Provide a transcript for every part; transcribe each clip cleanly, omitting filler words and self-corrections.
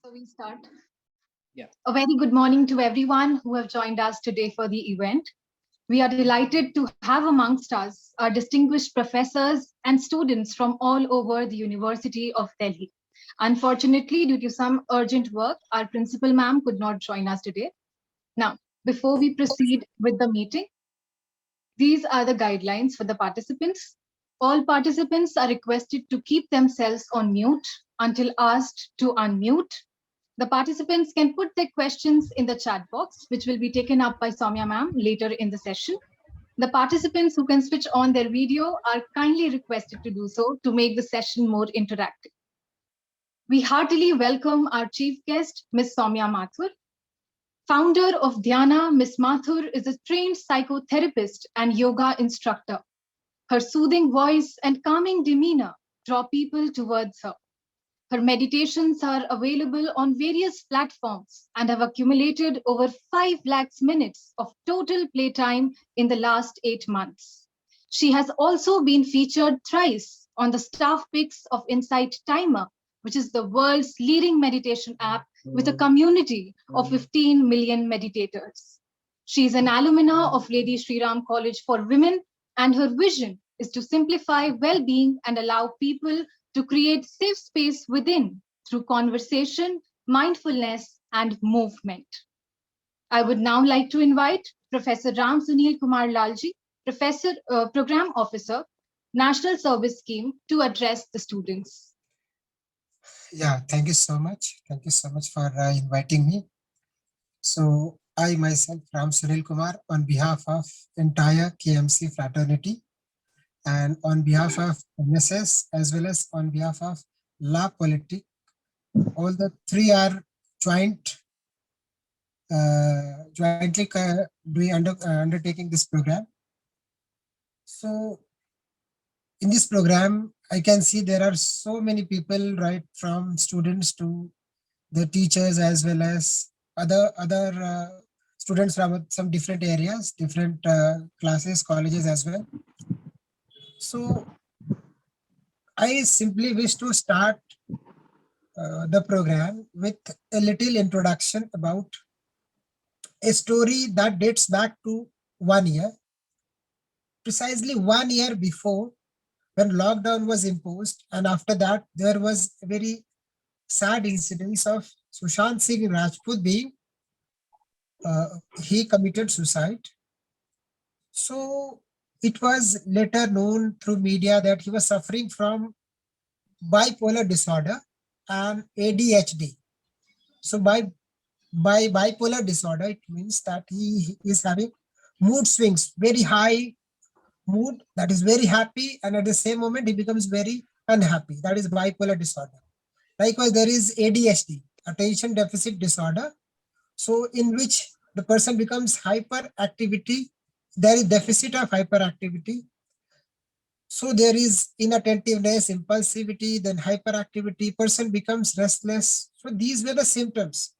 So we start. Yeah. A very good morning to everyone who have joined us today for the event. We are delighted to have amongst us our distinguished professors and students from all over the University of Delhi. Unfortunately, due to some urgent work, our principal ma'am could not join us today. Now, before we proceed with the meeting, these are the guidelines for the participants. All participants are requested to keep themselves on mute until asked to unmute. The participants can put their questions in the chat box, which will be taken up by Soumya ma'am later in the session. The participants who can switch on their video are kindly requested to do so to make the session more interactive. We heartily welcome our chief guest, Ms. Soumya Mathur. Founder of Dhyana, Ms. Mathur is a trained psychotherapist and yoga instructor. Her soothing voice and calming demeanor draw people towards her. Her meditations are available on various platforms and have accumulated over 5 lakhs minutes of total playtime in the last 8 months. She has also been featured thrice on the staff picks of Insight Timer, which is the world's leading meditation app with a community of 15 million meditators. She is an alumna of Lady Shri Ram College for Women, and her vision is to simplify well being and allow people to create safe space within through conversation, mindfulness, and movement. I would now like to invite Professor Ram Sunil Kumar Lalji, Program Officer, National Service Scheme, to address the students. Yeah, thank you so much. Thank you so much for inviting me. So I myself, Ram Sunil Kumar, on behalf of entire KMC fraternity and on behalf of MSS as well as on behalf of La Politique, all the three are jointly undertaking this program. So in this program, I can see there are so many people, right, from students to the teachers as well as other students from some different areas, different classes, colleges as well. So I simply wish to start the program with a little introduction about a story that dates back to 1 year, precisely 1 year before when lockdown was imposed, and after that there was a very sad incidence of Sushant Singh Rajput being he committed suicide. So it was later known through media that he was suffering from bipolar disorder and ADHD. So by bipolar disorder, it means that he is having mood swings, very high mood that is very happy, and at the same moment he becomes very unhappy. That is bipolar disorder. Likewise, there is ADHD, attention deficit disorder, so in which the person becomes hyperactivity. There is deficit of hyperactivity. So there is inattentiveness, impulsivity, then hyperactivity, person becomes restless. So these were the symptoms.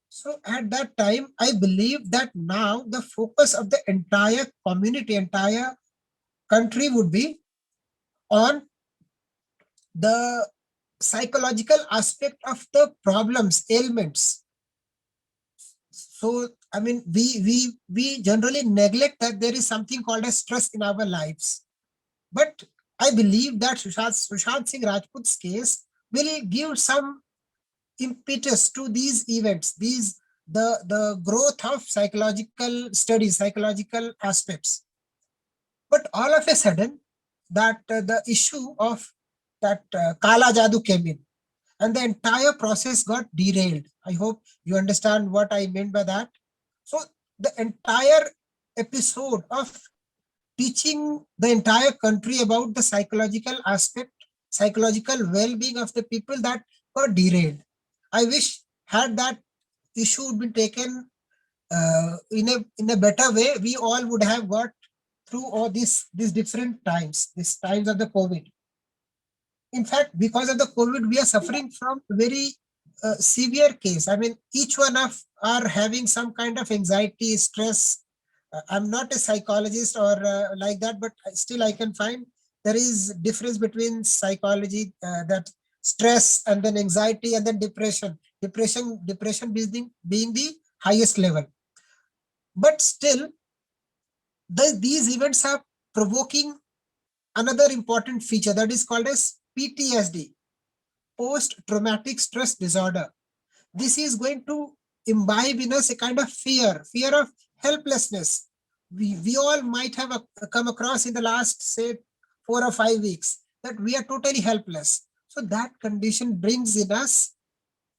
So at that time, I believe that now the focus of the entire community, entire country would be on the psychological aspect of the problems, ailments. So, I mean, we generally neglect that there is something called as stress in our lives. But I believe that Sushant Singh Rajput's case will give some impetus to these events, the growth of psychological studies, psychological aspects. But all of a sudden, that the issue of that Kala Jadoo came in, and the entire process got derailed. I hope you understand what I meant by that. So the entire episode of teaching the entire country about the psychological aspect, psychological well-being of the people, that got derailed. I wish had that issue would be taken in a better way, we all would have got through all these different times, these times of the COVID. In fact, because of the COVID, we are suffering from very severe case. I mean, each one of are having some kind of anxiety, stress. I'm not a psychologist or like that, but still I can find there is difference between psychology, that stress and then anxiety and then depression. depression being the highest level. But still, these events are provoking another important feature that is called as PTSD, post-traumatic stress disorder. This is going to imbibe in us a kind of fear of helplessness. We all might have come across in the last, say, 4 or 5 weeks that we are totally helpless. So that condition brings in us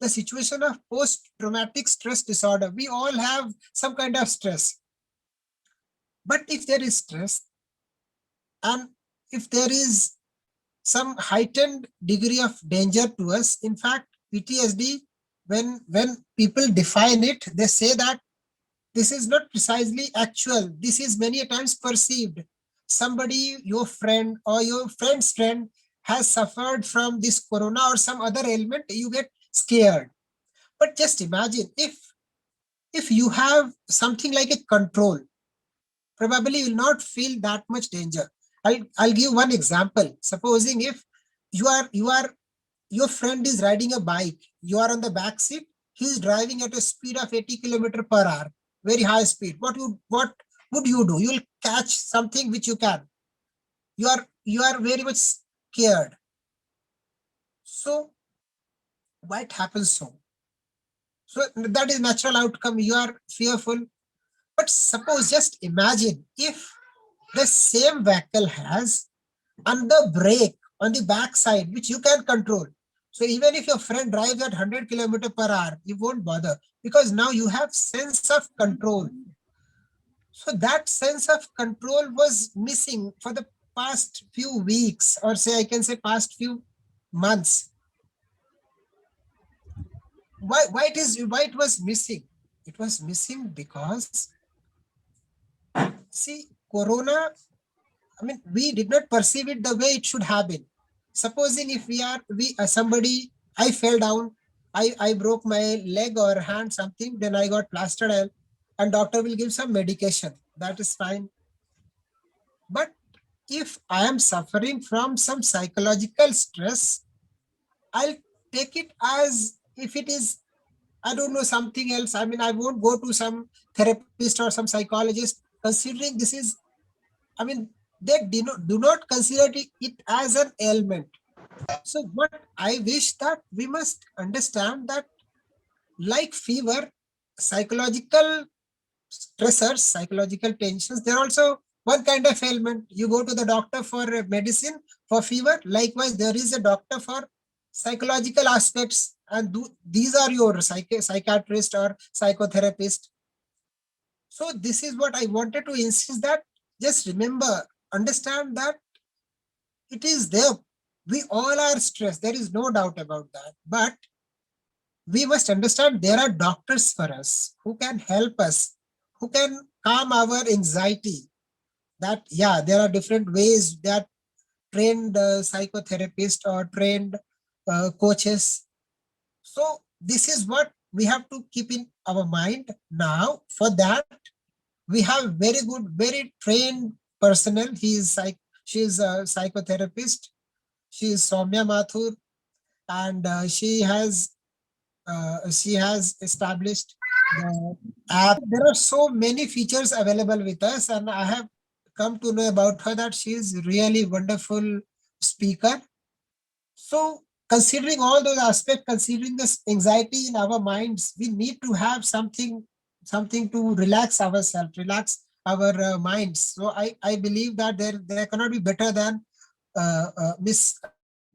the situation of post-traumatic stress disorder. We all have some kind of stress. But if there is stress and if there is some heightened degree of danger to us, in fact, PTSD, when people define it, they say that this is not precisely actual. This is many a times perceived. Somebody, your friend or your friend's friend, has suffered from this corona or some other ailment, you get scared. But just imagine if you have something like a control, probably you will not feel that much danger. I'll give one example. Supposing if you are your friend is riding a bike, you are on the back seat, he is driving at a speed of 80 km per hour, very high speed. What would you do? You will catch something which you can. You are very much scared. So why it happens so? So that is natural outcome. You are fearful. But suppose, just imagine if the same vehicle has on the brake on the back side, which you can control. So even if your friend drives at 100 km per hour, you won't bother because now you have sense of control. So that sense of control was missing for the past few weeks, or say I can say past few months. Why it was missing? It was missing because, see, corona, I mean, we did not perceive it the way it should have been. Supposing if we somebody, I fell down, I broke my leg or hand, something, then I got plastered, and doctor will give some medication. That is fine. But if I am suffering from some psychological stress, I'll take it as if it is, I don't know, something else. I mean, I won't go to some therapist or some psychologist, considering this is, I mean, they do not consider it as an ailment. So what I wish that we must understand that, like fever, psychological stressors, psychological tensions, they're also one kind of ailment. You go to the doctor for medicine for fever. Likewise, there is a doctor for psychological aspects, and these are your psychiatrist or psychotherapist. So this is what I wanted to insist, that just remember, understand that it is there. We all are stressed. There is no doubt about that. But we must understand there are doctors for us who can help us, who can calm our anxiety. That, yeah, there are different ways that trained psychotherapists or trained coaches. So this is what we have to keep in our mind. Now, for that, we have very good, very trained personnel. She is a psychotherapist. She is Soumya Mathur, and she has established the app. There are so many features available with us, and I have come to know about her that she is really wonderful speaker. So considering all those aspects, considering this anxiety in our minds, we need to have something to relax ourselves, relax our minds. So I believe that there cannot be better than Miss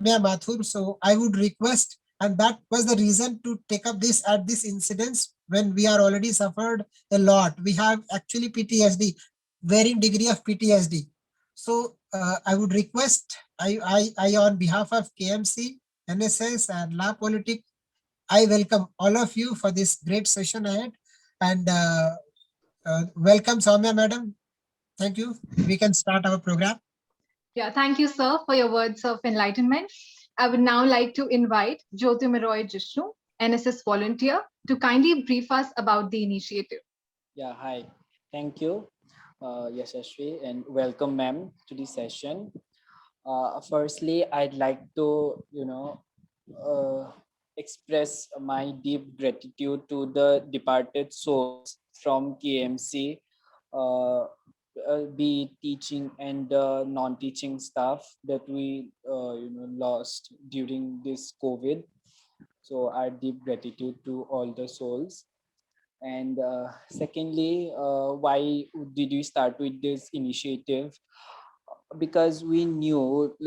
Soumya Mathur. So I would request, and that was the reason to take up this at this incidence when we are already suffered a lot. We have actually PTSD, varying degree of PTSD. So I would request, I on behalf of KMC, NSS, and La Politique, I welcome all of you for this great session ahead. And welcome, Soumya Madam. Thank you. We can start our program. Yeah, thank you, sir, for your words of enlightenment. I would now like to invite Jyotimaroy Jishnu, NSS volunteer, to kindly brief us about the initiative. Yeah, hi. Thank you, Yashasvi, and welcome, ma'am, to the session. Firstly, I'd like to, uh, express my deep gratitude to the departed souls from KMC, uh, be it teaching and non-teaching staff that we lost during this COVID. So our deep gratitude to all the souls. And secondly, why did we start with this initiative? Because we knew,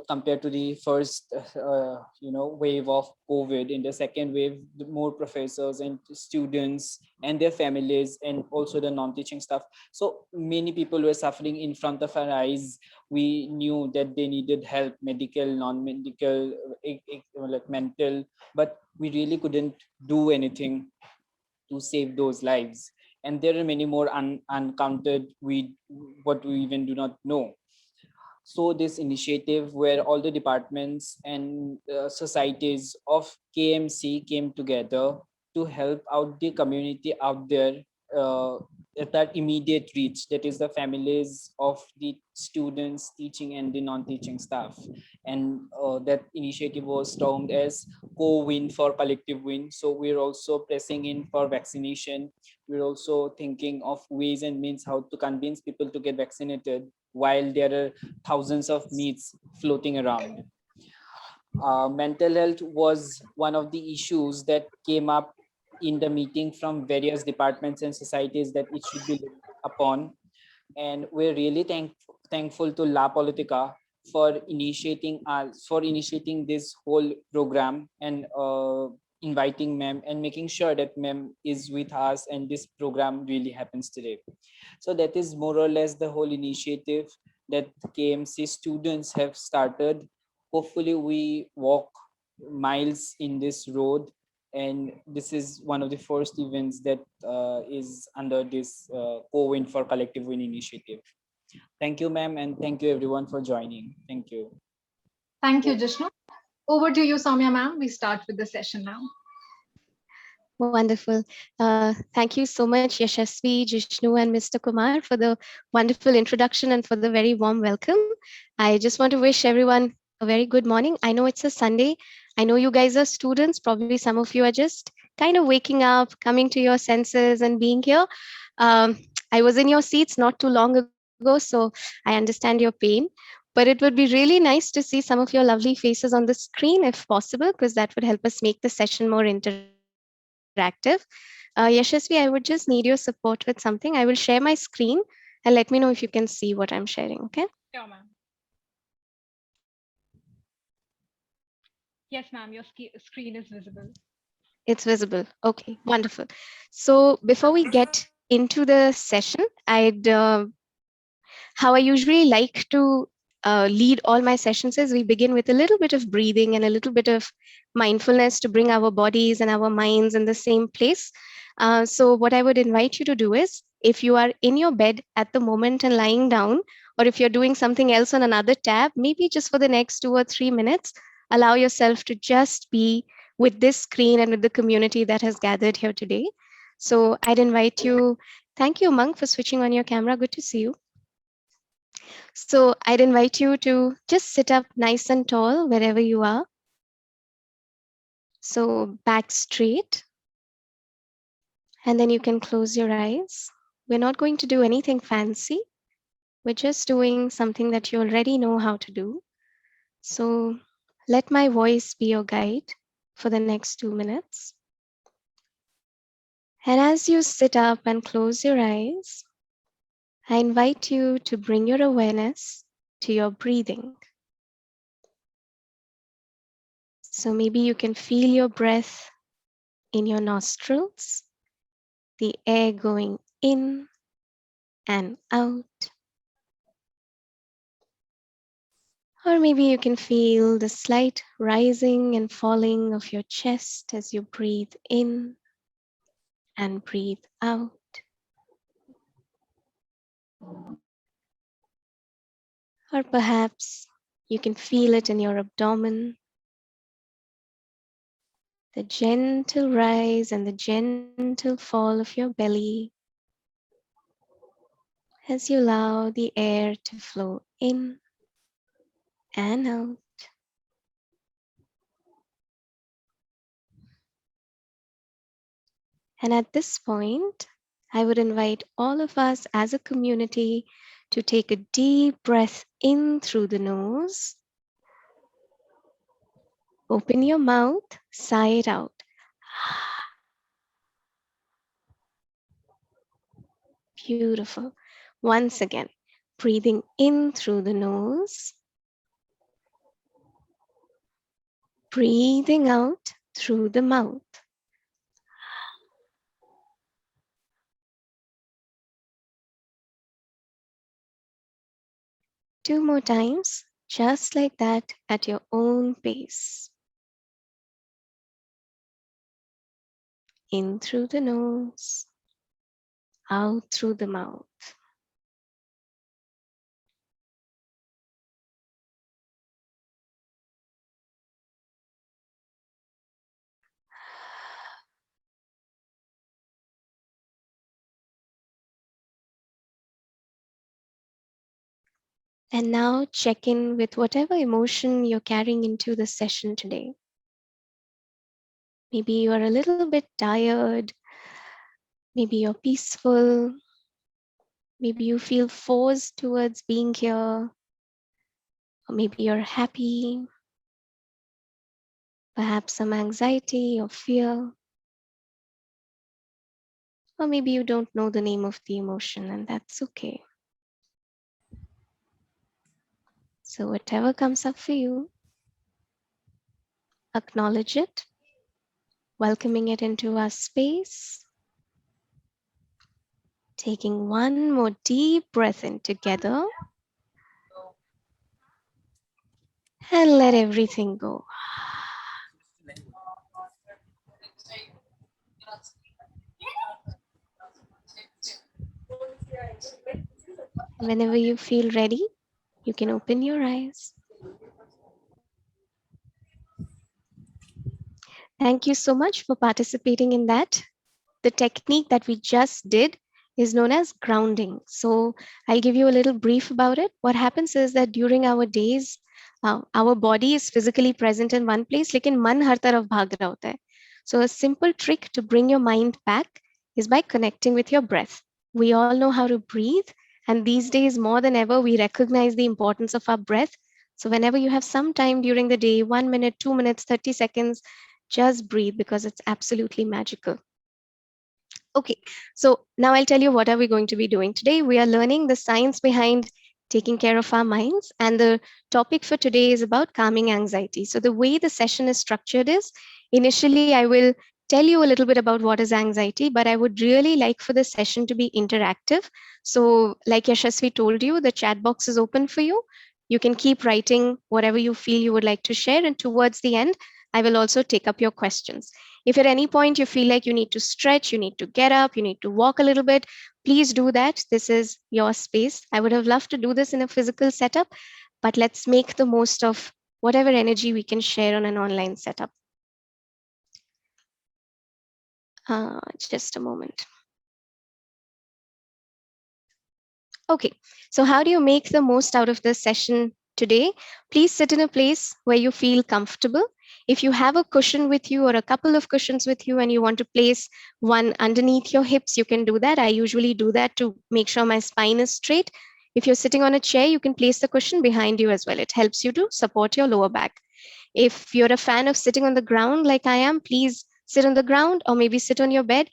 compared to the first wave of COVID, in the second wave, the more professors and students and their families and also the non-teaching staff, so many people were suffering in front of our eyes. We knew that they needed help, medical, non-medical, like mental, but we really couldn't do anything to save those lives. And there are many more uncounted, what we even do not know. So this initiative, where all the departments and societies of KMC came together to help out the community out there, uh, at that immediate reach, that is the families of the students, teaching and the non-teaching staff. And that initiative was termed as co-win for collective win. So we're also pressing in for vaccination. We're also thinking of ways and means how to convince people to get vaccinated while there are thousands of needs floating around. Mental health was one of the issues that came up in the meeting from various departments and societies, that it should be looked upon. And we're really thankful to La Politica for initiating this whole program, and inviting ma'am and making sure that ma'am is with us and this program really happens today. So that is more or less the whole initiative that KMC students have started. Hopefully we walk miles in this road, and this is one of the first events that is under this co-win for collective win initiative. Thank you, ma'am, and thank you everyone for joining. Thank you. Thank you, Jishnu. Over to you, Soumya ma'am. We start with the session now. Wonderful. Thank you so much, Yashasvi, Jishnu, and Mr. Kumar, for the wonderful introduction and for the very warm welcome. I just want to wish everyone a very good morning. I know it's a Sunday. I know you guys are students. Probably some of you are just kind of waking up, coming to your senses, and being here. I was in your seats not too long ago, so I understand your pain. But it would be really nice to see some of your lovely faces on the screen if possible, because that would help us make the session more interactive. Yashasvi, I would just need your support with something. I will share my screen and let me know if you can see what I'm sharing, okay? Sure, ma'am. Yes, ma'am. Your screen is visible. It's visible. Okay, wonderful. So before we get into the session, how I usually like to lead all my sessions is we begin with a little bit of breathing and a little bit of mindfulness to bring our bodies and our minds in the same place. So what I would invite you to do is, if you are in your bed at the moment and lying down, or if you're doing something else on another tab, maybe just for the next 2 or 3 minutes, allow yourself to just be with this screen and with the community that has gathered here today. So I'd invite you. Thank you, Monk, for switching on your camera. Good to see you. So I'd invite you to just sit up nice and tall wherever you are. So back straight. And then you can close your eyes. We're not going to do anything fancy. We're just doing something that you already know how to do. So let my voice be your guide for the next 2 minutes. And as you sit up and close your eyes, I invite you to bring your awareness to your breathing. So maybe you can feel your breath in your nostrils, the air going in and out. Or maybe you can feel the slight rising and falling of your chest as you breathe in and breathe out. Or perhaps you can feel it in your abdomen, the gentle rise and the gentle fall of your belly as you allow the air to flow in and out. And at this point, I would invite all of us as a community to take a deep breath in through the nose. Open your mouth, sigh it out. Beautiful. Once again, breathing in through the nose, breathing out through the mouth. Two more times, just like that, at your own pace. In through the nose, out through the mouth. And now check in with whatever emotion you're carrying into the session today. Maybe you are a little bit tired. Maybe you're peaceful. Maybe you feel forced towards being here. Or maybe you're happy. Perhaps some anxiety or fear. Or maybe you don't know the name of the emotion, and that's okay. So whatever comes up for you, acknowledge it, welcoming it into our space, taking one more deep breath in together, and let everything go. Whenever you feel ready, you can open your eyes. Thank you so much for participating in that. The technique that we just did is known as grounding. So I'll give you a little brief about it. What happens is that during our days, our body is physically present in one place, lekin man har taraf bhag raha hota hai. So a simple trick to bring your mind back is by connecting with your breath. We all know how to breathe, and these days more than ever, we recognize the importance of our breath. So whenever you have some time during the day, 1 minute, 2 minutes, 30 seconds, just breathe because it's absolutely magical. Okay, so now I'll tell you what are we going to be doing today. We are learning the science behind taking care of our minds, and the topic for today is about calming anxiety. So the way the session is structured is, initially I will tell you a little bit about what is anxiety, but I would really like for the session to be interactive. So like Yashasvi told you, the chat box is open for you. You can keep writing whatever you feel you would like to share, and towards the end, I will also take up your questions. If at any point you feel like you need to stretch, you need to get up, you need to walk a little bit, please do that. This is your space. I would have loved to do this in a physical setup, but let's make the most of whatever energy we can share on an online setup. Just a moment. Okay, so how do you make the most out of this session today? Please sit in a place where you feel comfortable. If you have a cushion with you or a couple of cushions with you and you want to place one underneath your hips, you can do that. I usually do that to make sure my spine is straight. If you're sitting on a chair, you can place the cushion behind you as well. It helps you to support your lower back. If you're a fan of sitting on the ground like I am, please sit on the ground or maybe sit on your bed.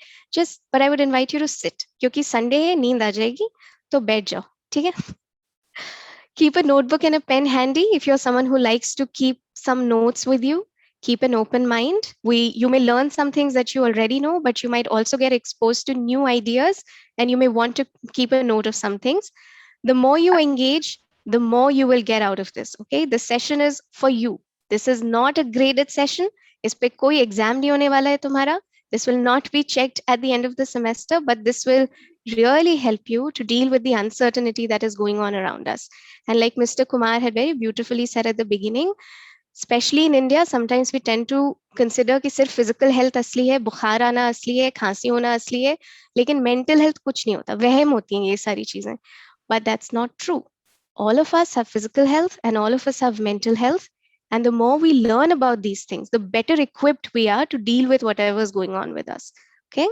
But I would invite you to sit. Kyunki Sunday hai, neend aa jayegi, to बैठ जाओ, ठीक है? Keep a notebook and a pen handy. If you're someone who likes to keep some notes with you, keep an open mind. You may learn some things that you already know, but you might also get exposed to new ideas, and you may want to keep a note of some things. The more you engage, the more you will get out of this. Okay, the session is for you. This is not a graded session. इस पे कोई exam नहीं होने वाला है तुम्हारा. This will not be checked at the end of the semester, but this will really help you to deal with the uncertainty that is going on around us. And like Mr. Kumar had very beautifully said at the beginning, especially in India, sometimes we tend to consider कि सिर्फ physical health असली है, बुखार आना असली है, खांसी होना असली है, लेकिन mental health कुछ नहीं होता, वहम होती हैं ये सारी चीजें. But that's not true. All of us have physical health and all of us have mental health. And the more we learn about these things, the better equipped we are to deal with whatever is going on with us. Okay.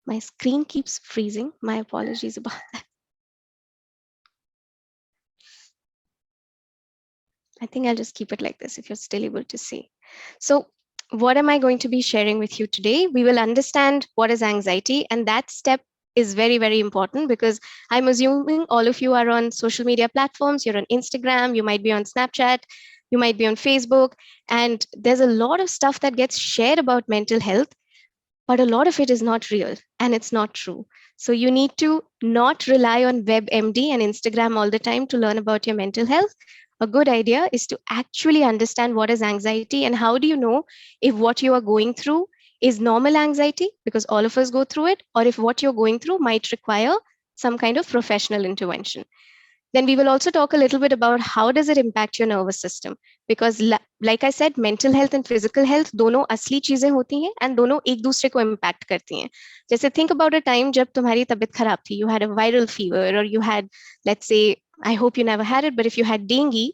My screen keeps freezing. My apologies about that. I think I'll just keep it like this if you're still able to see. So what am I going to be sharing with you today? We will understand what is anxiety, and that step is very, very important because I'm assuming all of you are on social media platforms. You're on Instagram, you might be on Snapchat, you might be on Facebook, and there's a lot of stuff that gets shared about mental health, but a lot of it is not real and it's not true. So you need to not rely on WebMD and Instagram all the time to learn about your mental health. A good idea is to actually understand what is anxiety and how do you know if what you are going through is normal anxiety, because all of us go through it, or if what you're going through might require some kind of professional intervention. Then we will also talk a little bit about how does it impact your nervous system, because like I said, mental health and physical health दोनों असली चीजें होती हैं and दोनों एक दूसरे को impact करती हैं. जैसे think about a time जब तुम्हारी तबीयत खराब थी, you had a viral fever, or you had, let's say, I hope you never had it, but if you had dengue,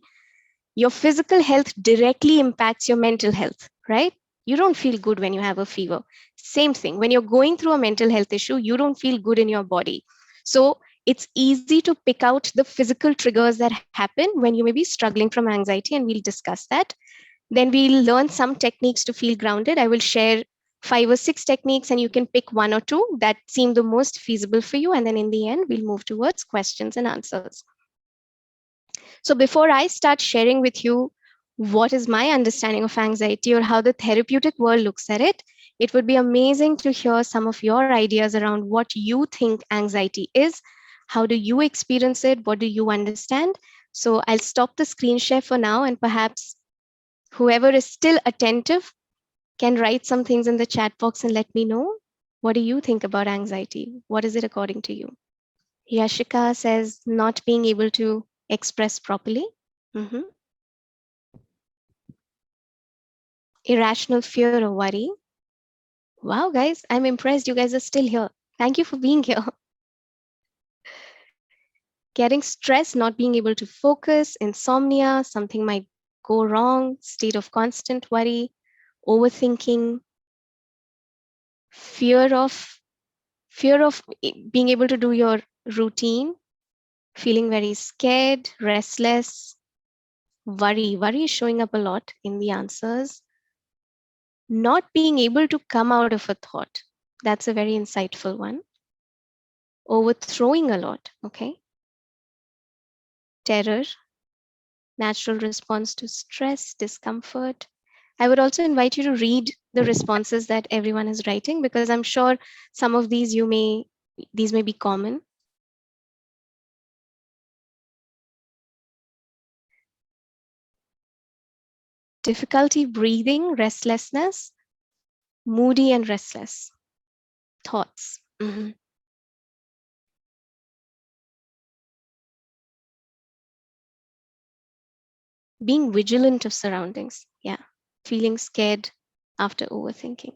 your physical health directly impacts your mental health, right? You don't feel good when you have a fever. Same thing, when you're going through a mental health issue, you don't feel good in your body. So it's easy to pick out the physical triggers that happen when you may be struggling from anxiety, and we'll discuss that. Then we'll learn some techniques to feel grounded. I will share 5 or 6 techniques, and you can pick 1 or 2 that seem the most feasible for you. And then in the end, we'll move towards questions and answers. So before I start sharing with you what is my understanding of anxiety or how the therapeutic world looks at it, it would be amazing to hear some of your ideas around what you think anxiety is. How do you experience it? What do you understand? So I'll stop the screen share for now, and perhaps whoever is still attentive can write some things in the chat box and let me know. What do you think about anxiety? What is it according to you? Yashika says not being able to express properly. Irrational fear or worry. Wow, guys, I'm impressed you guys are still here. Thank you for being here. Getting stressed, not being able to focus, insomnia, something might go wrong, state of constant worry, overthinking, fear of being able to do your routine, feeling very scared, restless, worry is showing up a lot in the answers. Not being able to come out of a thought, that's a very insightful one. Overthrowing a lot, okay. Terror, natural response to stress, discomfort. I would also invite you to read the responses that everyone is writing, because I'm sure some of these may be common. Difficulty breathing, restlessness, moody and restless. Thoughts. Being vigilant of surroundings. Yeah. Feeling scared after overthinking.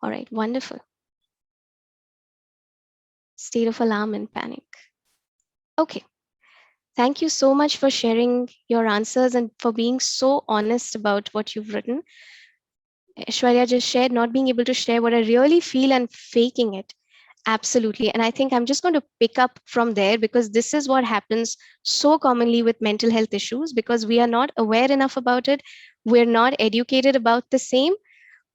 All right, wonderful. State of alarm and panic. Okay. Thank you so much for sharing your answers and for being so honest about what you've written. Aishwarya just shared not being able to share what I really feel and faking it. Absolutely. And I think I'm just going to pick up from there, because this is what happens so commonly with mental health issues, because we are not aware enough about it. We're not educated about the same.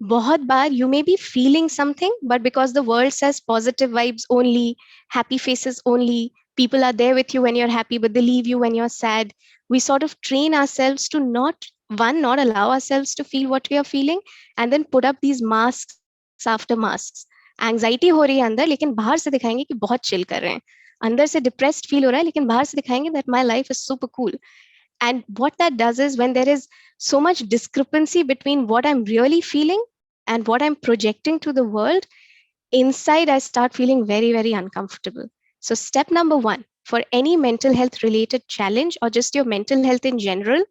बहुत बार you may be feeling something, but because the world says positive vibes only, happy faces only, people are there with you when you're happy, but they leave you when you're sad, we sort of train ourselves to not allow ourselves to feel what we are feeling, and then put up these masks after masks. Anxiety हो रही है अंदर, लेकिन बाहर से दिखाएंगे कि बहुत चिल कर रहे हैं. अंदर से डिप्रेस्ड फील हो रहा है, लेकिन बाहर से दिखाएंगे that my life is super cool. And what that does is, when there is so much discrepancy between what I'm really feeling and what I'm projecting to the world, inside I start feeling very, very uncomfortable. So step number 1 for any mental health related challenge, or just your mental health in general,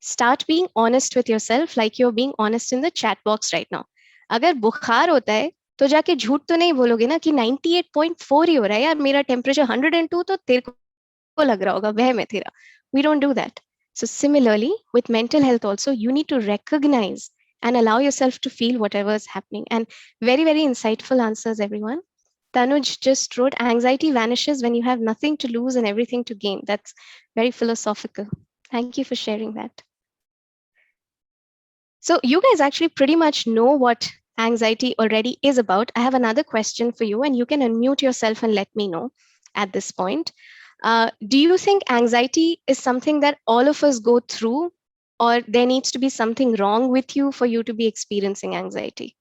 start being honest with yourself, like you're being honest in the chat box right now. अगर बुखार होता है तो जाके झूठ तो नहीं बोलोगे ना कि 98.4 ही हो रहा है यार, मेरा टेम्परेचर 102, तो तेरे को लग रहा होगा वह मैं तेरा. We don't do that. So similarly, with mental health also, you need to recognize and allow yourself to feel whatever is happening. And very, very insightful answers, everyone. Tanuj just wrote, anxiety vanishes when you have nothing to lose and everything to gain. That's very philosophical. Thank you for sharing that. So you guys actually pretty much know what anxiety already is about. I have another question for you, and you can unmute yourself and let me know at this point. Do you think anxiety is something that all of us go through, or there needs to be something wrong with you for you to be experiencing anxiety?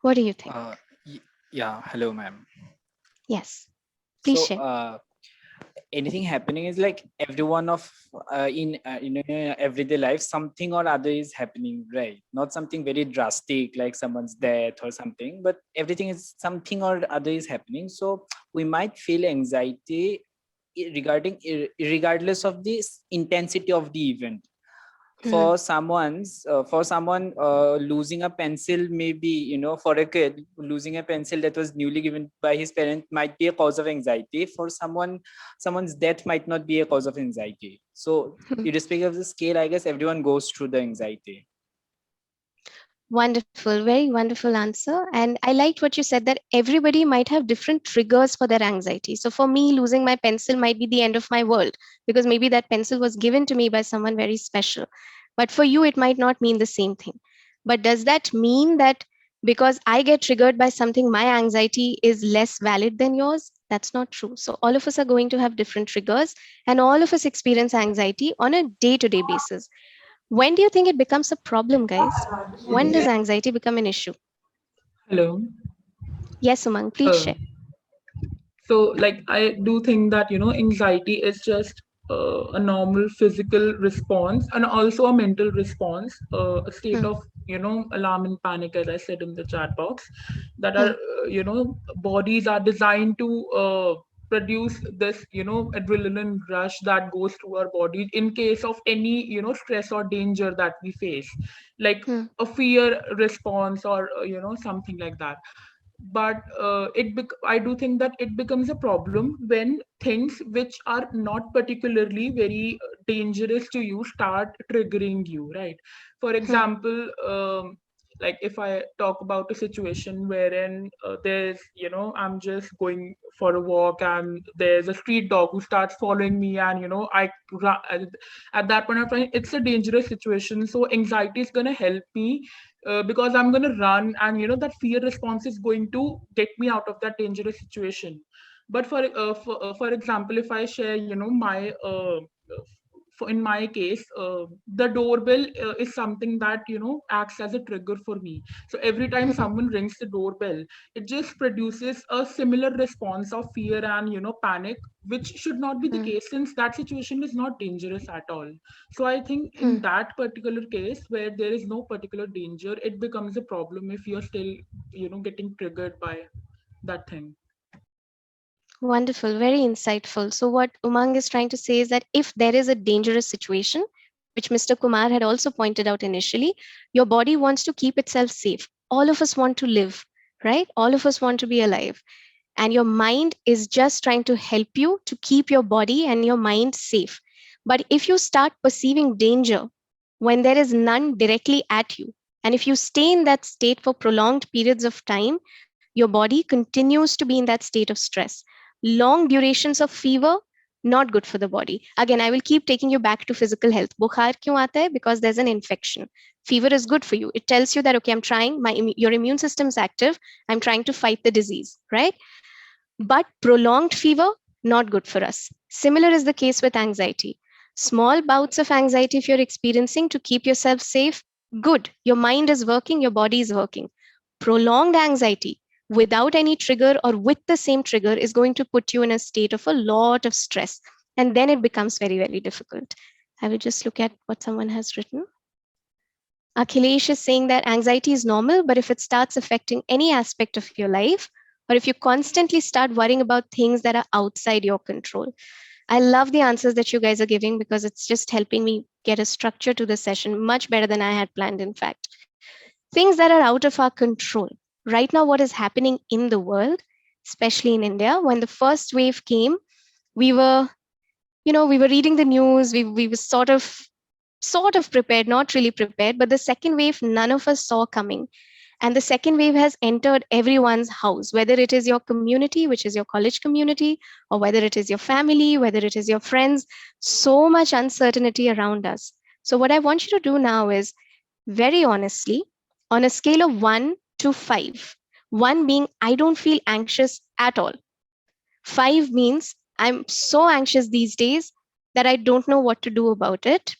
What do you think? Yeah, hello, ma'am. Yes, please So, share. anything happening is like everyone of in everyday life, something or other is happening, right? Not something very drastic like someone's death or something, but everything is something or other is happening. So we might feel anxiety regardless of the intensity of the event. Hmm. For someone losing a pencil, maybe, for a kid, losing a pencil that was newly given by his parent might be a cause of anxiety. For someone's death might not be a cause of anxiety. So Hmm. irrespective of the scale, I guess everyone goes through the anxiety. Wonderful, very wonderful answer. And I liked what you said that everybody might have different triggers for their anxiety. So for me, losing my pencil might be the end of my world because maybe that pencil was given to me by someone very special. But for you, it might not mean the same thing. But does that mean that because I get triggered by something, my anxiety is less valid than yours? That's not true. So all of us are going to have different triggers, and all of us experience anxiety on a day to day basis. When do you think it becomes a problem, guys? When does anxiety become an issue? Hello. Yes, Umang, please Uh, share. so, like, I do think that, anxiety is just a normal physical response and also a mental response, a state Hmm, of, alarm and panic, as I said in the chat box, that are, hmm, bodies are designed to produce this, adrenaline rush that goes through our body in case of any, stress or danger that we face, like hmm, a fear response or, something like that. But I do think that it becomes a problem when things which are not particularly very dangerous to you start triggering you, right? For hmm, example, like if I talk about a situation wherein there's, I'm just going for a walk and there's a street dog who starts following me, and at that point of time it's a dangerous situation, so anxiety is going to help me because I'm going to run, and that fear response is going to get me out of that dangerous situation. But for example, if I share, my in my case, the doorbell is something that acts as a trigger for me. So every time hmm, someone rings the doorbell, it just produces a similar response of fear and panic, which should not be the hmm, case since that situation is not dangerous at all. So I think hmm. in that particular case where there is no particular danger, it becomes a problem if you're still, getting triggered by that thing. Wonderful, very insightful. So, what Umang is trying to say is that if there is a dangerous situation, which Mr. Kumar had also pointed out initially, your body wants to keep itself safe. All of us want to live, right? All of us want to be alive. And your mind is just trying to help you to keep your body and your mind safe. But if you start perceiving danger when there is none directly at you, and if you stay in that state for prolonged periods of time, your body continues to be in that state of stress. Long durations of fever, not good for the body. Again, I will keep taking you back to physical health. Bukhar kyun aata hai? Because there's an infection. Fever is good for you. It tells you that, okay, I'm trying, your immune system is active. I'm trying to fight the disease, right? But prolonged fever, not good for us. Similar is the case with anxiety. Small bouts of anxiety, if you're experiencing to keep yourself safe, good. Your mind is working, your body is working. Prolonged anxiety without any trigger or with the same trigger is going to put you in a state of a lot of stress. And then it becomes very, very difficult. I will just look at what someone has written. Akhilesh is saying that anxiety is normal, but if it starts affecting any aspect of your life, or if you constantly start worrying about things that are outside your control. I love the answers that you guys are giving because it's just helping me get a structure to the session much better than I had planned, in fact. Things that are out of our control. Right now, what is happening in the world, especially in India, when the first wave came, we were, we were reading the news, we were sort of sort of prepared, not really prepared, but the second wave, none of us saw coming. And the second wave has entered everyone's house, whether it is your community, which is your college community, or whether it is your family, whether it is your friends. So much uncertainty around us. So, what I want you to do now is very honestly, on a scale of 1 to 5, 1 being I don't feel anxious at all, 5 means I'm so anxious these days that I don't know what to do about it.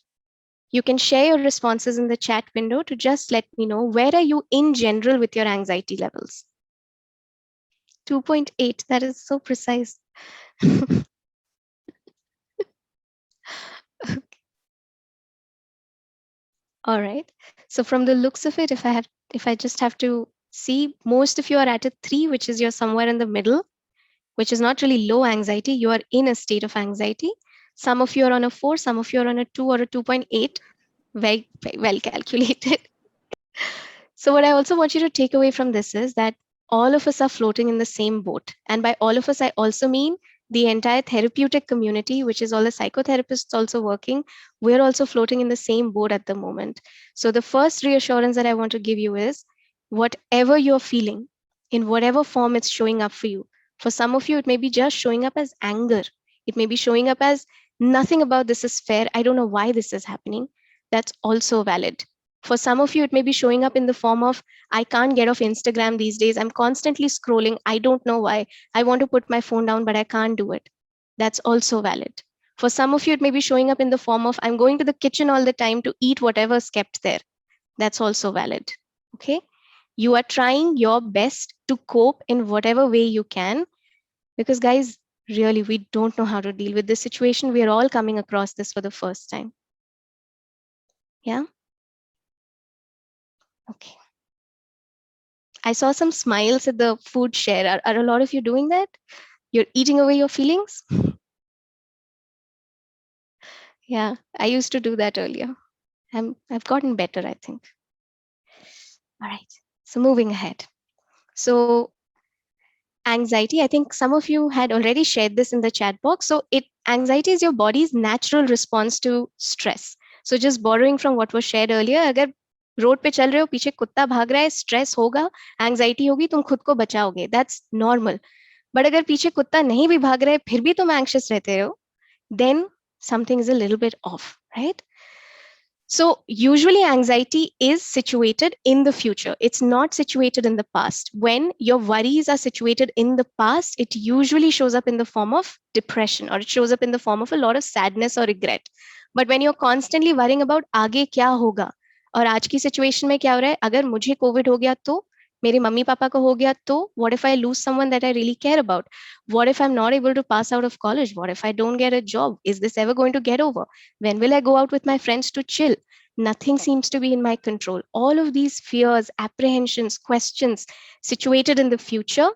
You can share your responses in the chat window to just let me know where are you in general with your anxiety levels. 2.8, that is so precise. All right. So from the looks of it, if I just have to see, most of you are at a 3, which is you're somewhere in the middle, which is not really low anxiety. You are in a state of anxiety. Some of you are on a 4, some of you are on a 2 or a 2.8. Very, very well calculated. So what I also want you to take away from this is that all of us are floating in the same boat. And by all of us, I also mean the entire therapeutic community, which is all the psychotherapists also working. We're also floating in the same boat at the moment. So the first reassurance that I want to give you is whatever you're feeling, in whatever form it's showing up for you. For some of you, it may be just showing up as anger. It may be showing up as nothing about this is fair. I don't know why this is happening. That's also valid. For some of you, it may be showing up in the form of, I can't get off Instagram these days. I'm constantly scrolling. I don't know why. I want to put my phone down, but I can't do it. That's also valid. For some of you, it may be showing up in the form of, I'm going to the kitchen all the time to eat whatever's kept there. That's also valid. Okay. You are trying your best to cope in whatever way you can, because guys, really, we don't know how to deal with this situation. We are all coming across this for the first time. Yeah. Okay. I saw some smiles at the food share. Are a lot of you doing that? You're eating away your feelings? Yeah, I used to do that earlier. I've gotten better, I think. All right. So moving ahead. So anxiety, I think some of you had already shared this in the chat box. So anxiety is your body's natural response to stress. So just borrowing from what was shared earlier, अगर road पे चल रहे हो, पीछे कुत्ता भाग रहा है, स्ट्रेस होगा, एंजाइटी होगी, तुम खुद को बचाओगे, दैट्स नॉर्मल. बट अगर पीछे कुत्ता नहीं भी भाग रहा है, फिर भी तुम एंग्शियस रहते हो, then something is a little bit off, right? So usually anxiety is situated in the future. It's not situated in the past. When your worries are situated in the past, it usually shows up in the form of depression, or it shows up in the form of a lot of sadness or regret. But when you're constantly worrying about आगे क्या होगा, और आज की situation में क्या हो रहा है, अगर मुझे कोविड हो गया तो, मेरे मम्मी पापा को हो गया तो, what if I lose someone that I really care about? What if I'm not able to pass out of college? What if I don't get a job? Is this ever going to get over? When will I go out with my friends to chill? Nothing seems to be in my control. All of these fears, apprehensions, questions situated in the future,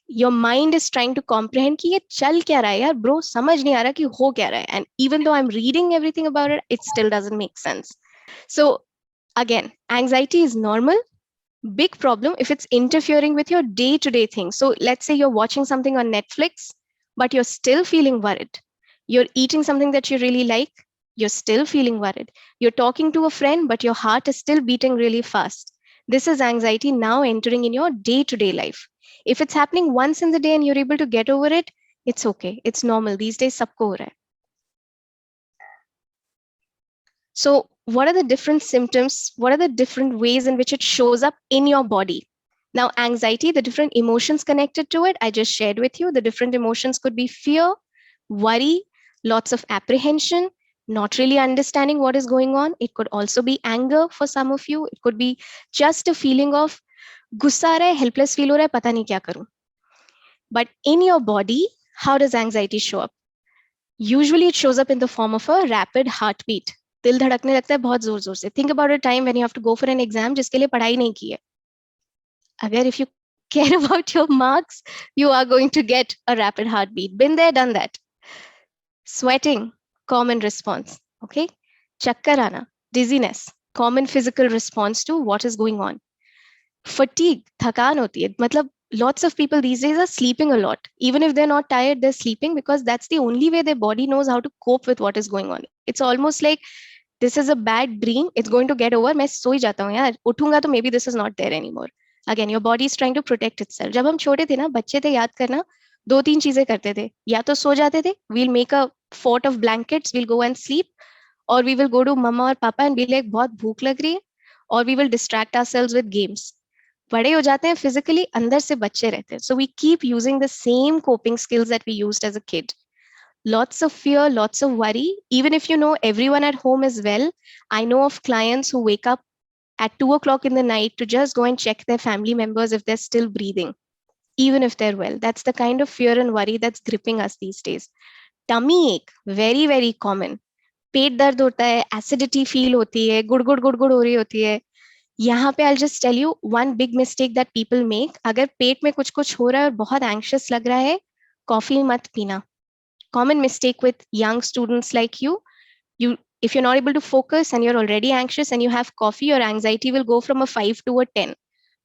your mind is trying to comprehend कि ये चल क्या रहा है यार, bro, समझ नहीं आ रहा कि हो क्या रहा है. And even though I'm reading everything about it, it still doesn't make sense. So again, anxiety is normal. Big problem if it's interfering with your day-to-day things. So let's say you're watching something on Netflix, but you're still feeling worried. You're eating something that you really like, you're still feeling worried. You're talking to a friend, but your heart is still beating really fast. This is anxiety now entering in your day-to-day life. If it's happening once in the day and you're able to get over it, it's okay. It's normal. These days, sabko ho raha hai. So what are the different symptoms? What are the different ways in which it shows up in your body? Now, anxiety, the different emotions connected to it, I just shared with you. The different emotions could be fear, worry, lots of apprehension, not really understanding what is going on. It could also be anger for some of you. It could be just a feeling of गुस्सा आ रहा है, helpless feel हो रहा है, पता नहीं क्या करूं. But in your body, how does anxiety show up? Usually it shows up in the form of a rapid heartbeat. दिल धड़कने लगता है बहुत जोर जोर से. Think about a time when you have to go for an exam जिसके लिए पढ़ाई नहीं की है. अगर if you care about your marks, you are going to get a rapid heartbeat. Been there, done that. Sweating, common response. Okay. Chakkar aana, dizziness, common physical response to what is going on. Fatigue, thakaan hoti hai. Matlab, lots of people these days are sleeping a lot. Even if they're not tired, they're sleeping because that's the only way their body knows how to cope with what is going on. It's almost like this is a bad dream, it's going to get over, मैं सो ही जाता हूँ यार, उठूंगा तो maybe this is not there anymore. Again, your body is trying to protect itself. जब हम छोटे थे ना, बच्चे थे, याद करना, 2-3 चीजें करते थे. या तो सो जाते थे, we'll make a fort of blankets, we'll go and sleep, or we will go to mama और पापा and be like बहुत भूख लग रही है, or we will distract ourselves with games. बड़े हो जाते हैं, physically अंदर से बच्चे रहते हैं. So we keep using the same coping skills that we used as a kid. Lots of fear, lots of worry. Even if you know everyone at home is well, I know of clients who wake up at 2 o'clock in the night to just go and check their family members if they're still breathing, even if they're well. That's the kind of fear and worry that's gripping us these days. Tummy ache, very, very common. पेट दर्द होता है, acidity feel होती है, गुड़गुड़ गुड़गुड़ हो रही होती है. यहाँ पे I'll just tell you one big mistake that people make. अगर पेट में कुछ कुछ हो रहा है और बहुत एंग्शियस लग रहा है, कॉफी मत पीना. Common mistake with young students like you, if you're not able to focus and you're already anxious and you have coffee, your anxiety will go from a 5 to a 10,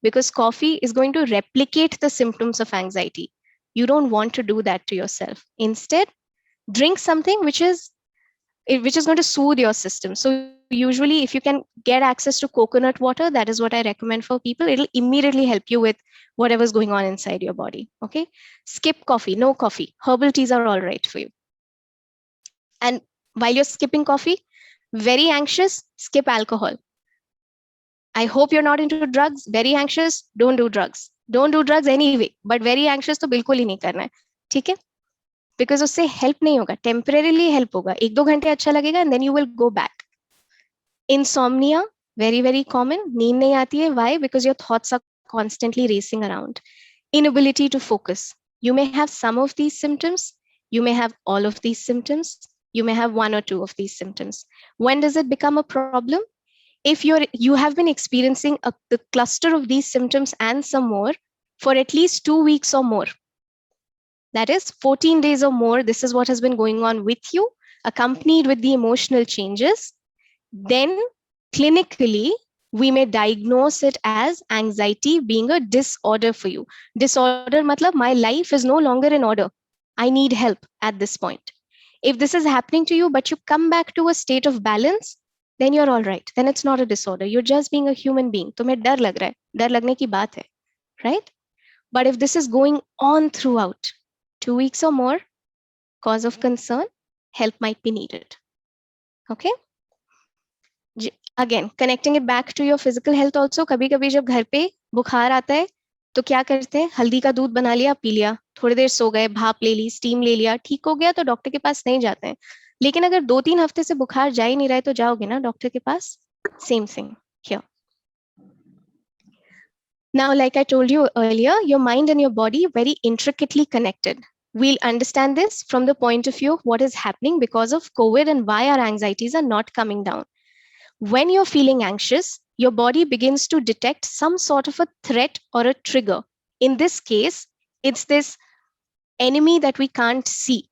because coffee is going to replicate the symptoms of anxiety. You don't want to do that to yourself. Instead, drink something which is going to soothe your system. So usually if you can get access to coconut water, that is what I recommend for people. It'll immediately help you with whatever's going on inside your body. Okay. Skip coffee, no coffee. Herbal teas are all right for you. And while you're skipping coffee, very anxious, skip alcohol. I hope you're not into drugs. Very anxious, don't do drugs. Don't do drugs anyway. But very anxious तो बिल्कुल ही नहीं करना है. ठीक है? Because उससे help नहीं होगा. Temporarily help होगा. 1-2 घंटे अच्छा लगेगा and then you will go back. Insomnia, very, very common. नींद नहीं आती है. Why? Because your thoughts are constantly racing around. Inability to focus. You may have some of these symptoms. You may have all of these symptoms. You may have 1 or 2 of these symptoms. When does it become a problem? If you have been experiencing the cluster of these symptoms and some more for at least 2 weeks or more, that is 14 days or more, this is what has been going on with you, accompanied with the emotional changes, then clinically, we may diagnose it as anxiety being a disorder for you. Disorder matlab, my life is no longer in order. I need help at this point. If this is happening to you, but you come back to a state of balance, then you're all right. Then it's not a disorder. You're just being a human being. तुम्हें डर लग रहा है. डर लगने की बात है, right? But if this is going on throughout 2 weeks or more, cause of concern, help might be needed. Okay? Again, connecting it back to your physical health also, कभी-कभी जब घर पे बुखार आता है, तो क्या करते हैं? हल्दी का दूध बना लिया, पी लिया, थोड़ी देर सो गए, भाप ले ली, स्टीम ले लिया, ठीक हो गया तो डॉक्टर के पास नहीं जाते हैं. लेकिन अगर 2-3 हफ्ते से बुखार जा ही नहीं रहा है तो जाओगे ना डॉक्टर के पास? Same thing here. Now, like I told you earlier, your mind and your body very intricately connected. We'll understand this from the point of view of what is happening because of COVID and why our anxieties are not coming down. When you're feeling anxious, your body begins to detect some sort of a threat or a trigger. In this case, it's this enemy that we can't see.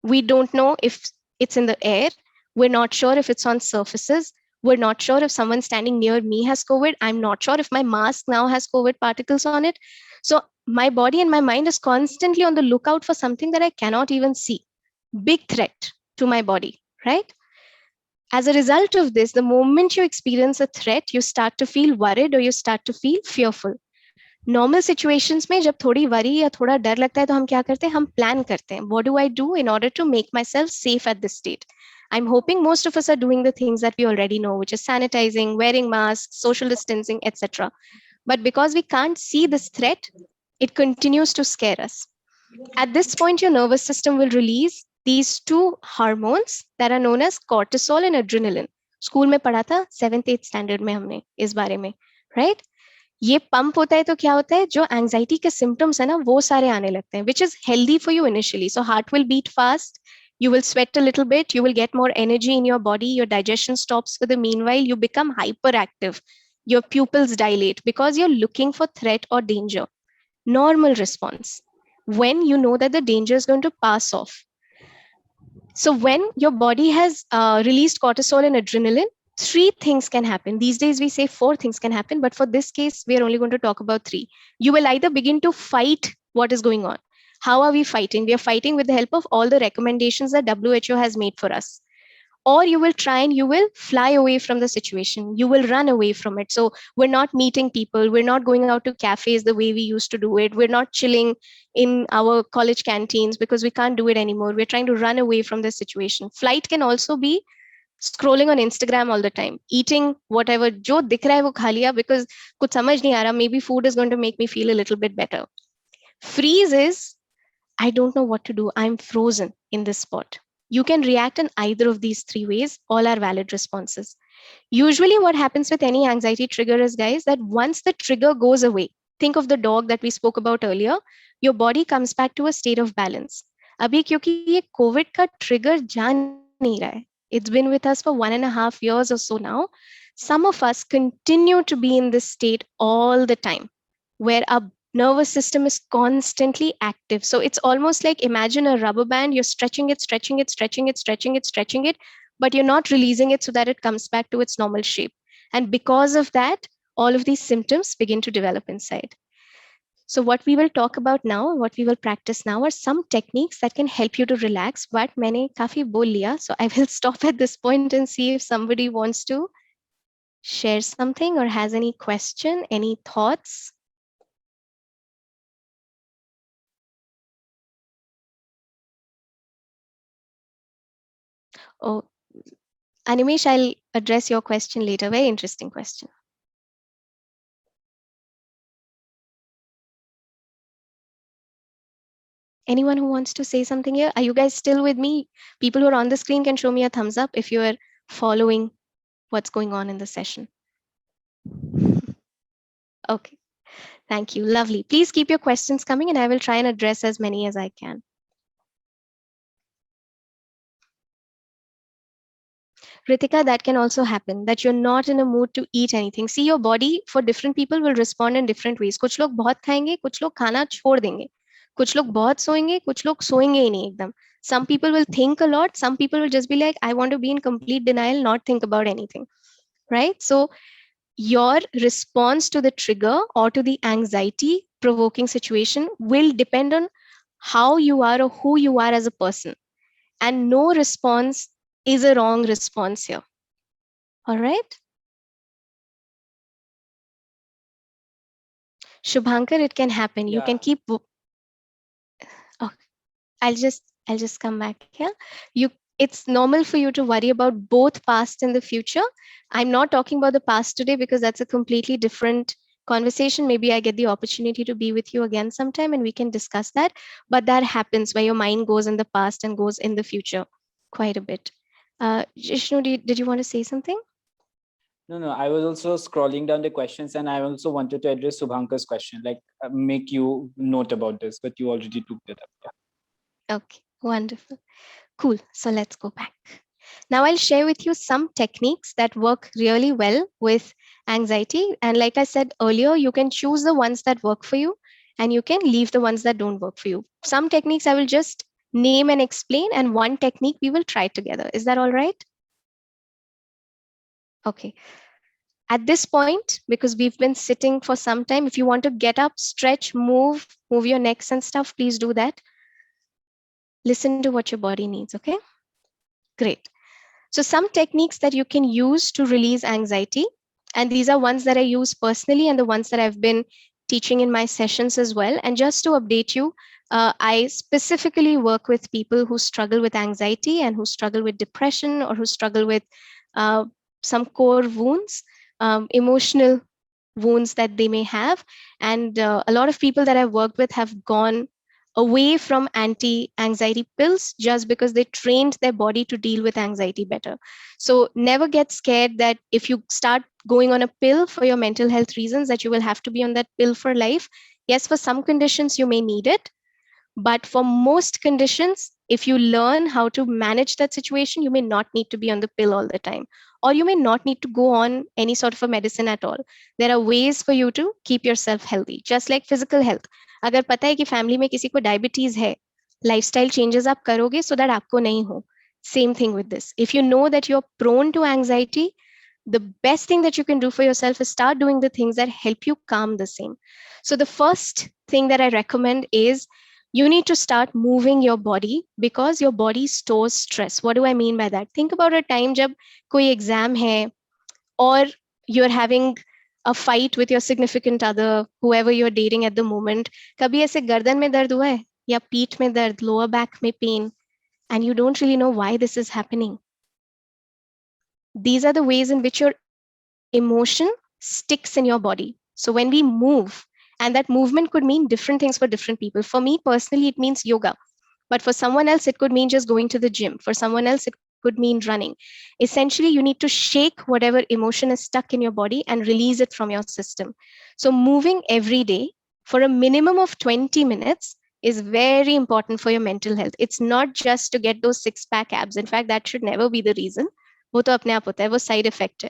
We don't know if it's in the air. We're not sure if it's on surfaces. We're not sure if someone standing near me has COVID. I'm not sure if my mask now has COVID particles on it. So my body and my mind is constantly on the lookout for something that I cannot even see. Big threat to my body, right? As a result of this, the moment you experience a threat, you start to feel worried or you start to feel fearful. Normal situations में जब थोड़ी worry या थोड़ा डर लगता है तो हम क्या करते हैं? हम plan करते हैं. What do I do in order to make myself safe at this state? I'm hoping most of us are doing the things that we already know, which is sanitizing, wearing masks, social distancing, etc. But because we can't see this threat, it continues to scare us. At this point, your nervous system will release these 2 hormones that are known as cortisol and adrenaline. School में पढ़ा था 7th 8th standard में हमने इस बारे में, right? ये pump होता है तो क्या होता है? जो anxiety के symptoms है ना वो सारे आने लगते हैं, which is healthy for you initially. So heart will beat fast, you will sweat a little bit, you will get more energy in your body, your digestion stops for the meanwhile, you become hyperactive, your pupils dilate because you're looking for threat or danger. Normal response when you know that the danger is going to pass off. So when your body has released cortisol and adrenaline, 3 things can happen. These days we say 4 things can happen, but for this case, we are only going to talk about 3. You will either begin to fight what is going on. How are we fighting? We are fighting with the help of all the recommendations that WHO has made for us. or you will try and you will fly away from the situation. You will run away from it. So we're not meeting people. We're not going out to cafes the way we used to do it. We're not chilling in our college canteens because we can't do it anymore. We're trying to run away from the situation. Flight can also be scrolling on Instagram all the time, eating whatever jo dikh raha hai wo kha liya because kuch samajh nahi aa raha, maybe food is going to make me feel a little bit better. Freeze is, I don't know what to do. I'm frozen in this spot. You can react in either of these three ways. All are valid responses. Usually what happens with any anxiety trigger is, guys, that once the trigger goes away, think of the dog that we spoke about earlier, your body comes back to a state of balance. Abhi kyunki ye COVID ka trigger ja nahi raha hai. It's been with us for 1.5 years or so now. Some of us continue to be in this state all the time, where our nervous system is constantly active. So it's almost like, imagine a rubber band, you're stretching it, stretching it, stretching it, stretching it, stretching it, but you're not releasing it so that it comes back to its normal shape. And because of that, all of these symptoms begin to develop inside. So what we will talk about now, what we will practice now, are some techniques that can help you to relax. But मैंने काफी बोल लिया, so I will stop at this point and see if somebody wants to share something or has any question, any thoughts. Oh, Animesh, I'll address your question later. Very interesting question. Anyone who wants to say something here? Are you guys still with me? People who are on the screen can show me a thumbs up if you are following what's going on in the session. Okay, thank you. Lovely. Please keep your questions coming and I will try and address as many as I can. Ritika, that can also happen, that you're not in a mood to eat anything. See, your body for different people will respond in different ways. कुछ लोग बहुत खाएंगे, कुछ लोग खाना छोड़ देंगे. कुछ लोग बहुत सोएंगे, कुछ लोग सोएंगे ही नहीं एकदम. Some people will think a lot. Some people will just be like, I want to be in complete denial, not think about anything. Right? So your response to the trigger or to the anxiety provoking situation will depend on how you are or who you are as a person. And no response is a wrong response here. All right. Shubhankar, it can happen. You can keep. Oh, I'll just come back here. It's normal for you to worry about both past and the future. I'm not talking about the past today because that's a completely different conversation. Maybe I get the opportunity to be with you again sometime and we can discuss that. But that happens where your mind goes in the past and goes in the future quite a bit. Jishnu, did you want to say something? No, I was also scrolling down the questions and I also wanted to address Subhankar's question, like make you note about this, but you already took that up. Yeah. Okay, wonderful. Cool. So let's go back. Now I'll share with you some techniques that work really well with anxiety. And like I said earlier, you can choose the ones that work for you and you can leave the ones that don't work for you. Some techniques I will just name and explain, and one technique we will try together. Is that all right? Okay. At this point, because we've been sitting for some time, if you want to get up, stretch, move your necks and stuff, please do that. Listen to what your body needs, okay? Great. So some techniques that you can use to release anxiety, and these are ones that I use personally and the ones that I've been teaching in my sessions as well. And just to update you, I specifically work with people who struggle with anxiety and who struggle with depression or who struggle with some core wounds, emotional wounds that they may have. And a lot of people that I've worked with have gone away from anti-anxiety pills just because they trained their body to deal with anxiety better. So never get scared that if you start going on a pill for your mental health reasons, that you will have to be on that pill for life. Yes, for some conditions you may need it, but for most conditions, if you learn how to manage that situation, you may not need to be on the pill all the time, or you may not need to go on any sort of a medicine at all. There are ways for you to keep yourself healthy, just like physical health. अगर पता है कि family में किसी को diabetes है, lifestyle changes आप करोगे सो दैट आपको नहीं हो. Same thing with this. If you know that you're prone to anxiety, the best thing that you can do for yourself is start doing the things that help you calm the same. So the first thing that I recommend is You need to start moving your body because your body stores stress. What do I mean by that? Think about a time jab koi exam hai, or you're having a fight with your significant other, whoever you're dating at the moment. Kabhi aise gardan mein dard hua hai ya peeth mein dard, lower back mein pain, and you don't really know why this is happening. These are the ways in which your emotion sticks in your body. So when we move, and that movement could mean different things for different people. For me personally, it means yoga. But for someone else, it could mean just going to the gym. For someone else, it could mean running. Essentially, you need to shake whatever emotion is stuck in your body and release it from your system. So moving every day for a minimum of 20 minutes is very important for your mental health. It's not just to get those six-pack abs. In fact, that should never be the reason. वो तो अपने आप होता है, वो side effect है.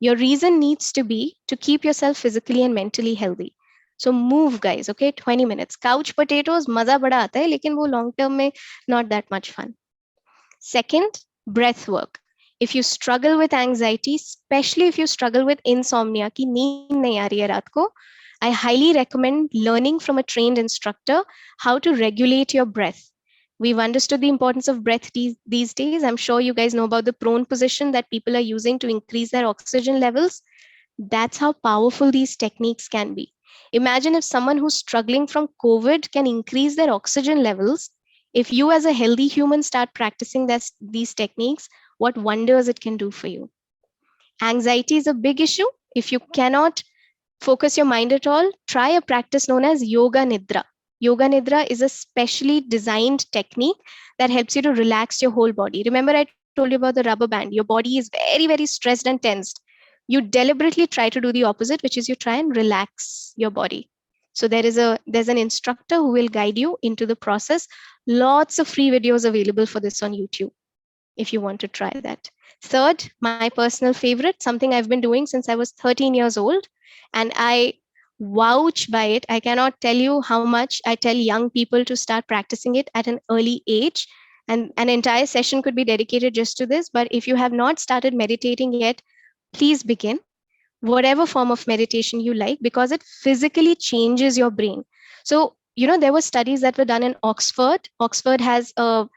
Your reason needs to be to keep yourself physically and mentally healthy. So move, guys, okay? 20 minutes. Couch potatoes, maza bada aata hai, lekin wo long term mein not that much fun. Second, breath work. If you struggle with anxiety, especially if you struggle with insomnia, ki neend nahi aa rahi hai raat ko, I highly recommend learning from a trained instructor how to regulate your breath. We've understood the importance of breath these days. I'm sure you guys know about the prone position that people are using to increase their oxygen levels. That's how powerful these techniques can be. Imagine if someone who's struggling from COVID can increase their oxygen levels. If you as a healthy human start practicing these techniques, what wonders it can do for you. Anxiety is a big issue. If you cannot focus your mind at all, try a practice known as Yoga Nidra. Yoga Nidra is a specially designed technique that helps you to relax your whole body. Remember, I told you about the rubber band. Your body is very, very stressed and tensed. You deliberately try to do the opposite, which is you try and relax your body. So there's an instructor who will guide you into the process. Lots of free videos available for this on YouTube if you want to try that. Third, my personal favorite, something I've been doing since I was 13 years old, and I vouch by it. I cannot tell you how much I tell young people to start practicing it at an early age. And an entire session could be dedicated just to this. But if you have not started meditating yet, please begin whatever form of meditation you like, because it physically changes your brain. So, there were studies that were done in Oxford. Oxford has the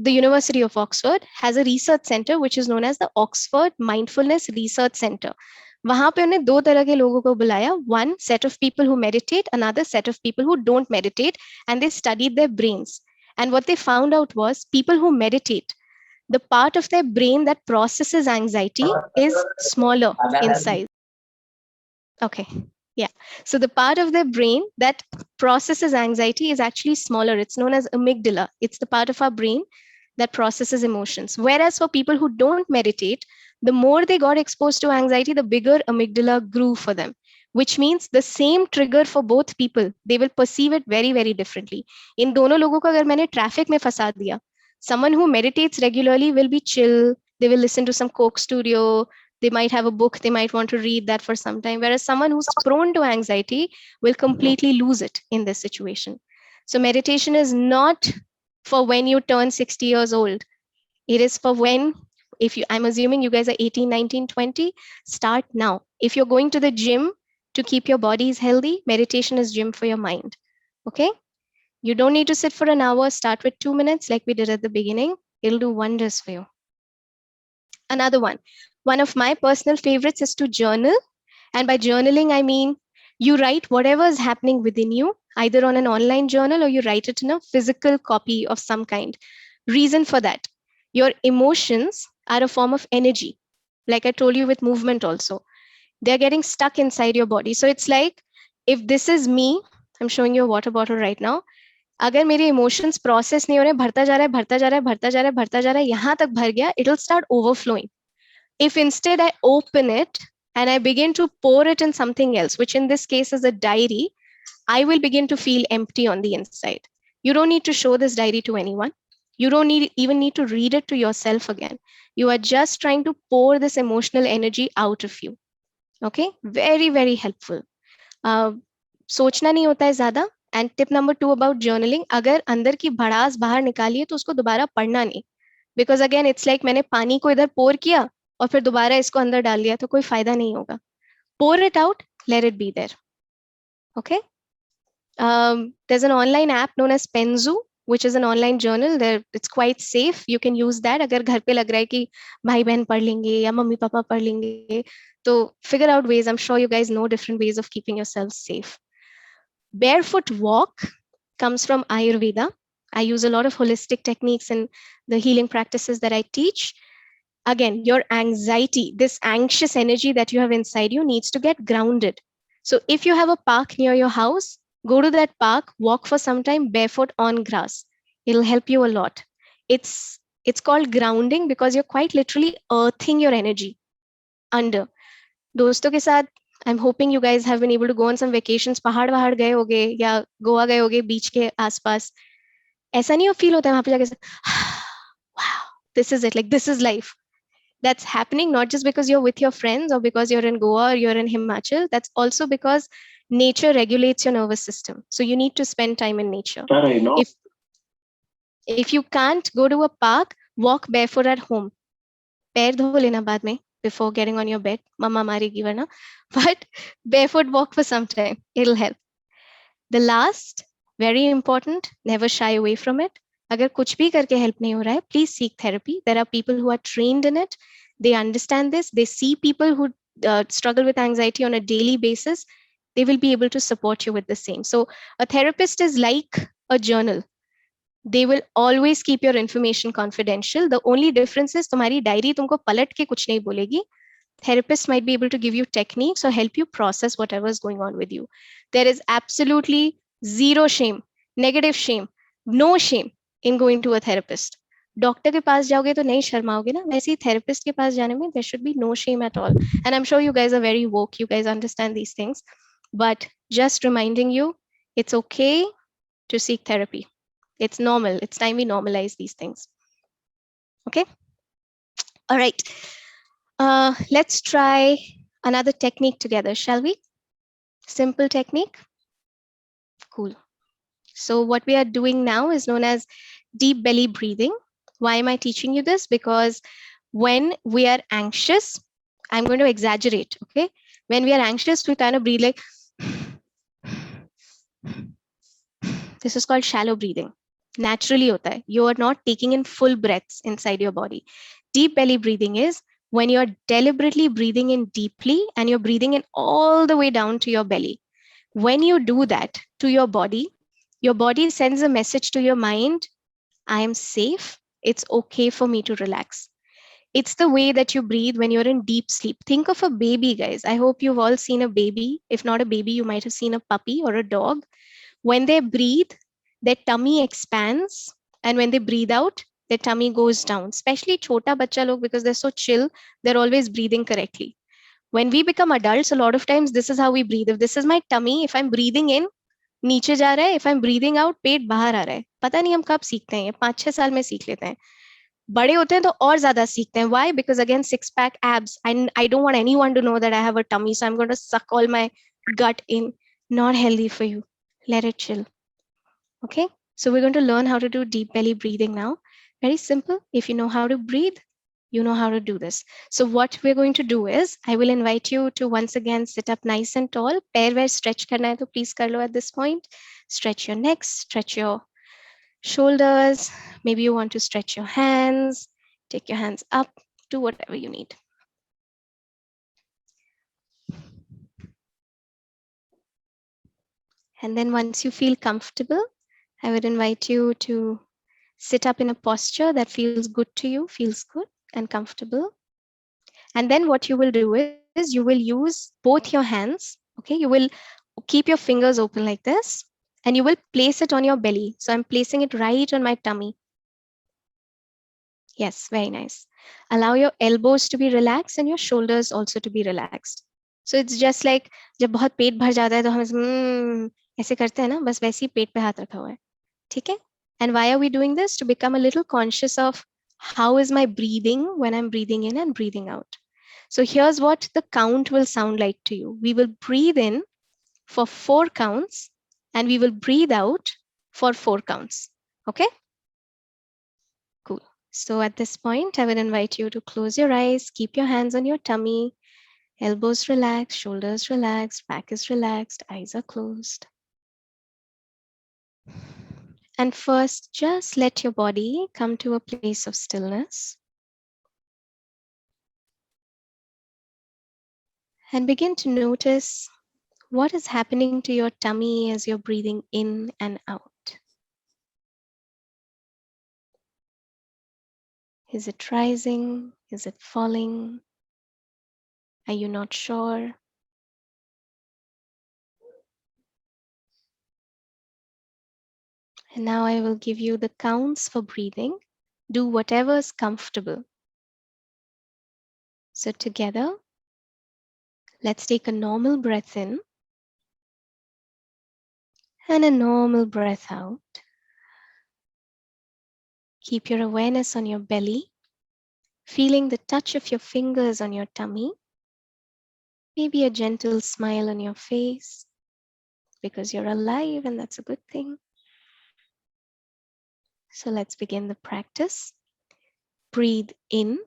University of Oxford has a research center which is known as the Oxford Mindfulness Research Center. वहां पे उन्हें दो तरह के लोगों को बुलाया, one set of people who meditate, another set of people who don't meditate, and they studied their brains. And what they found out was people who meditate, the part of their brain that processes anxiety is smaller in size. Okay, yeah. So the part of their brain that processes anxiety is actually smaller. It's known as amygdala. It's the part of our brain that processes emotions. Whereas for people who don't meditate, the more they got exposed to anxiety, the bigger amygdala grew for them, which means the same trigger for both people, they will perceive it very, very differently. In दोनों लोगों को अगर मैंने traffic में फंसा दिया, someone who meditates regularly will be chill. They will listen to some Coke Studio. They might have a book. They might want to read that for some time. Whereas someone who's prone to anxiety will completely lose it in this situation. So meditation is not for when you turn 60 years old. It is for when, I'm assuming you guys are 18, 19, 20, start now. If you're going to the gym to keep your bodies healthy, meditation is gym for your mind. Okay? You don't need to sit for an hour. Start with 2 minutes like we did at the beginning. It'll do wonders for you. Another one of my personal favorites is to journal. And by journaling, I mean you write whatever is happening within you, either on an online journal or you write it in a physical copy of some kind. Reason for that, your emotions are a form of energy. Like I told you with movement also, they're getting stuck inside your body. So it's like, if this is me, I'm showing you a water bottle right now. अगर मेरे emotions process नहीं हो रहे, भरता जा रहा है, भरता जा रहा है, भरता जा रहा है, भरता जा रहा है, यहाँ तक भर गया, it'll start overflowing. If instead I open it and I begin to pour it in something else, which in this case is a diary, I will begin to feel empty on the inside. You don't need to show this diary to anyone. You don't even need to read it to yourself again. You are just trying to pour this emotional energy out of you. Okay, very, very helpful. सोचना नहीं होता है ज़्यादा. And tip number 2 about journaling, अगर अंदर की भड़ास बाहर निकालिए तो उसको दोबारा पढ़ना नहीं. Because again, it's like मैंने पानी को इधर pour किया और फिर दोबारा इसको अंदर डाल दिया, तो कोई फायदा नहीं होगा. Pour it out, let it be there. Okay? There's an online app known as Penzu, which is an online journal. There, it's quite safe. You can use that. अगर घर पे लग रहा है कि भाई बहन पढ़ लेंगे या मम्मी पापा पढ़ लेंगे, तो figure out ways. I'm sure you guys know different ways of keeping yourselves safe. Barefoot walk comes from Ayurveda. I use a lot of holistic techniques in the healing practices that I teach. Again, your anxiety, this anxious energy that you have inside you needs to get grounded. So if you have a park near your house, go to that park, walk for some time barefoot on grass. It'll help you a lot. It's called grounding because you're quite literally earthing your energy under. दोस्तों के साथ I'm hoping you guys have been able to go on some vacations. पहाड़ वहाड़ गए होगे या गोवा गए होगे बीच के आसपास. ऐसा नहीं फील होता है वहां पे जाके wow, this is it, like this is life. That's happening not just because you're with your friends or because you're in Goa or you're in Himachal. That's also because nature regulates your nervous system. So you need to spend time in nature. If you can't go to a park, walk barefoot at home. पैर धो लेना बाद में before getting on your bed. Mama maregi varna. But barefoot walk for some time. It'll help. The last, very important, never shy away from it. अगर कुछ भी करके help नहीं हो रहा है, please seek therapy. There are people who are trained in it. They understand this. They see people who struggle with anxiety on a daily basis. They will be able to support you with the same. So a therapist is like a journal. They will always keep your information confidential. The only difference is तुम्हारी diary तुमको पलट के कुछ नहीं बोलेगी. Therapist might be able to give you techniques or help you process whatever is going on with you. There is absolutely zero shame, negative shame, no shame in going to a therapist. Doctor के पास जाओगे तो नहीं शर्माओगे ना, वैसे ही therapist के पास जाने में there should be no shame at all. And I'm sure you guys are very woke, you guys understand these things. But just reminding you, it's okay to seek therapy. It's normal. It's time we normalize these things. Okay? All right. Let's try another technique together, shall we? Simple technique. Cool. So what we are doing now is known as deep belly breathing. Why am I teaching you this? Because when we are anxious, I'm going to exaggerate, okay? When we are anxious, we kind of breathe like, this is called shallow breathing. Naturally hota hai. You are not taking in full breaths inside your body. Deep belly breathing is when you're deliberately breathing in deeply and you're breathing in all the way down to your belly. When you do that to your body sends a message to your mind, I am safe. It's okay for me to relax. It's the way that you breathe when you're in deep sleep. Think of a baby, guys. I hope you've all seen a baby. If not a baby, you might have seen a puppy or a dog. When they breathe, their tummy expands. And when they breathe out, their tummy goes down. Especially chota bacha log, because they're so chill, they're always breathing correctly. When we become adults, a lot of times this is how we breathe. If this is my tummy, if I'm breathing in, नीचे जा रहा है, if I'm breathing out, पेट बाहर आ रहा है. पता नहीं हम कब सीखते हैं, 5-6 साल में सीख लेते हैं. बड़े होते हैं तो और ज्यादा सीखते हैं. Why? Because again, 6-pack abs. I don't want anyone to know that I have a tummy, so I'm going to suck all my gut in. Not healthy for you. Let it chill. Okay? So we're going to learn how to do deep belly breathing now. Very simple. If you know how to breathe, you know how to do this. So what we're going to do is, I will invite you to once again sit up nice and tall. Pair where stretch karna hai to please kar lo at this point. Stretch your necks, stretch your shoulders. Maybe you want to stretch your hands. Take your hands up. Do whatever you need. And then once you feel comfortable, I would invite you to sit up in a posture that feels good to you, feels good and comfortable. And then what you will do is you will use both your hands. Okay, you will keep your fingers open like this and you will place it on your belly. So I'm placing it right on my tummy. Yes, very nice. Allow your elbows to be relaxed and your shoulders also to be relaxed. So it's just like जब बहुत पेट भर जाता है तो हम ऐसे करते हैं ना, बस वैसे ही पेट पे हाथ रखा हुआ है. ठीक है? And why are we doing this? To become a little conscious of how is my breathing when I'm breathing in and breathing out. So here's what the count will sound like to you. We will breathe in for 4 counts and we will breathe out for 4 counts. Okay? Cool. So at this point, I will invite you to close your eyes, keep your hands on your tummy, elbows relaxed, shoulders relaxed, back is relaxed, eyes are closed. And first, just let your body come to a place of stillness. And begin to notice what is happening to your tummy as you're breathing in and out. Is it rising? Is it falling? Are you not sure? And now I will give you the counts for breathing. Do whatever is comfortable. So together, let's take a normal breath in and a normal breath out. Keep your awareness on your belly, feeling the touch of your fingers on your tummy. Maybe a gentle smile on your face because you're alive and that's a good thing. So let's begin the practice. Breathe in,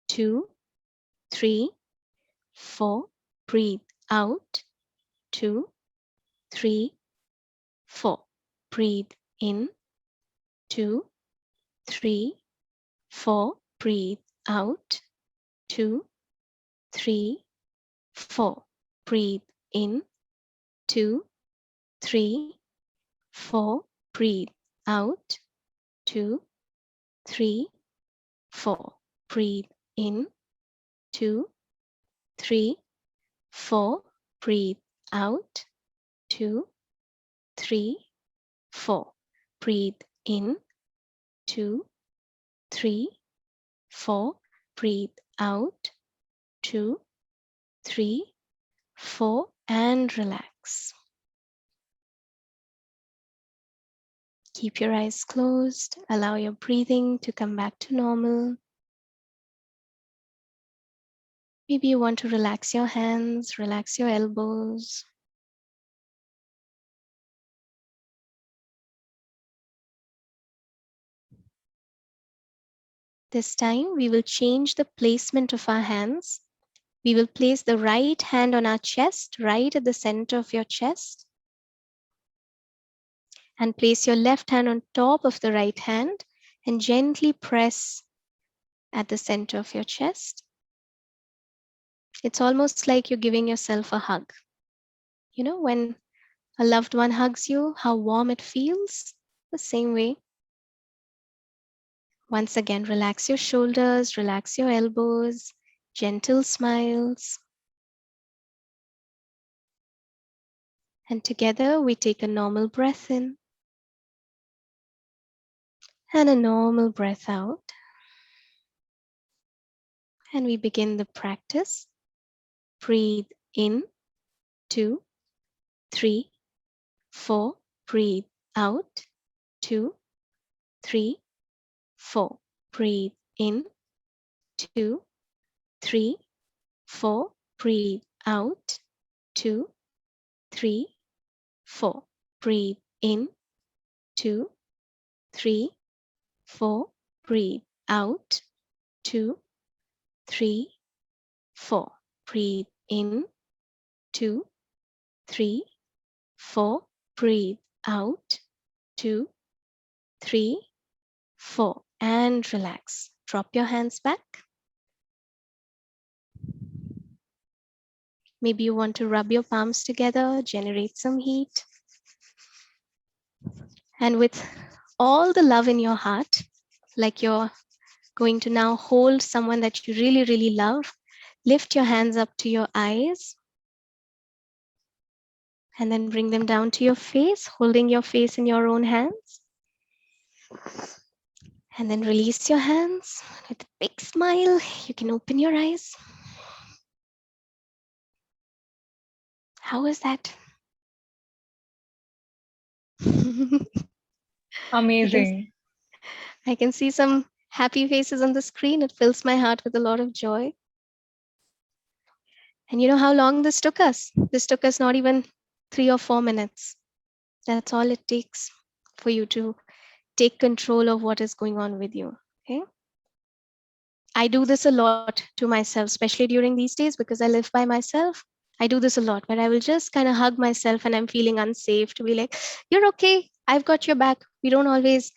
2, 3, 4. Breathe out, 2, 3, 4. Breathe in, 2, 3, 4. Breathe out, 2, 3, 4. Breathe in, 2, 3, 4. Breathe out, 2, 3, 4. Breathe in, 2, 3, 4. Breathe out, 2, 3, 4. Breathe in, 2, 3, 4. Breathe out, 2, 3, 4, and relax. Keep your eyes closed. Allow your breathing to come back to normal. Maybe you want to relax your hands, relax your elbows. This time we will change the placement of our hands. We will place the right hand on our chest, right at the center of your chest. And place your left hand on top of the right hand and gently press at the center of your chest. It's almost like you're giving yourself a hug. You know, when a loved one hugs you, how warm it feels? The same way. Once again, relax your shoulders, relax your elbows, gentle smiles. And together we take a normal breath in and a normal breath out. And we begin the practice. Breathe in, 2, 3, 4. Breathe out, 2, 3, 4. Breathe in, 2, 3, 4. Breathe out, 2, 3, 4. Breathe in, 2, 3, 4. Breathe out, 2, 3, 4. Breathe in, 2, 3, 4. Breathe out, 2, 3, 4. And relax. Drop your hands back. Maybe you want to rub your palms together, generate some heat. And with all the love in your heart, like you're going to now hold someone that you really, really love, lift your hands up to your eyes. And then bring them down to your face, holding your face in your own hands. And then release your hands with a big smile. You can open your eyes. How was that? Amazing. I can see some happy faces on the screen. It fills my heart with a lot of joy. And you know how long this took us? This took us not even 3 or 4 minutes. That's all it takes for you to take control of what is going on with you. Okay. I do this a lot to myself, especially during these days because I live by myself. I do this a lot where I will just kind of hug myself and I'm feeling unsafe to be like, you're okay. I've got your back. We don't always,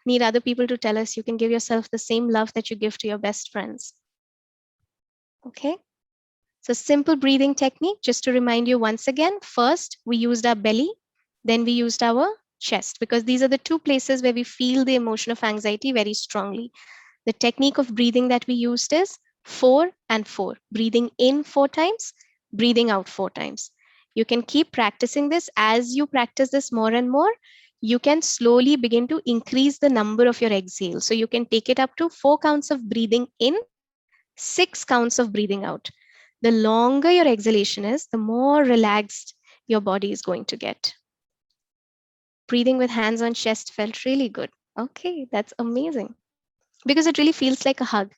need other people to tell us. You can give yourself the same love that you give to your best friends. Okay. So simple breathing technique, just to remind you once again, first we used our belly, then we used our chest, because these are the two places where we feel the emotion of anxiety very strongly. The technique of breathing that we used is 4 and 4, breathing in 4 times, breathing out 4 times. You can keep practicing this. As you practice this more and more, you can slowly begin to increase the number of your exhales. So you can take it up to 4 counts of breathing in, 6 counts of breathing out. The longer your exhalation is, the more relaxed your body is going to get. Breathing with hands on chest felt really good. Okay, that's amazing. Because it really feels like a hug.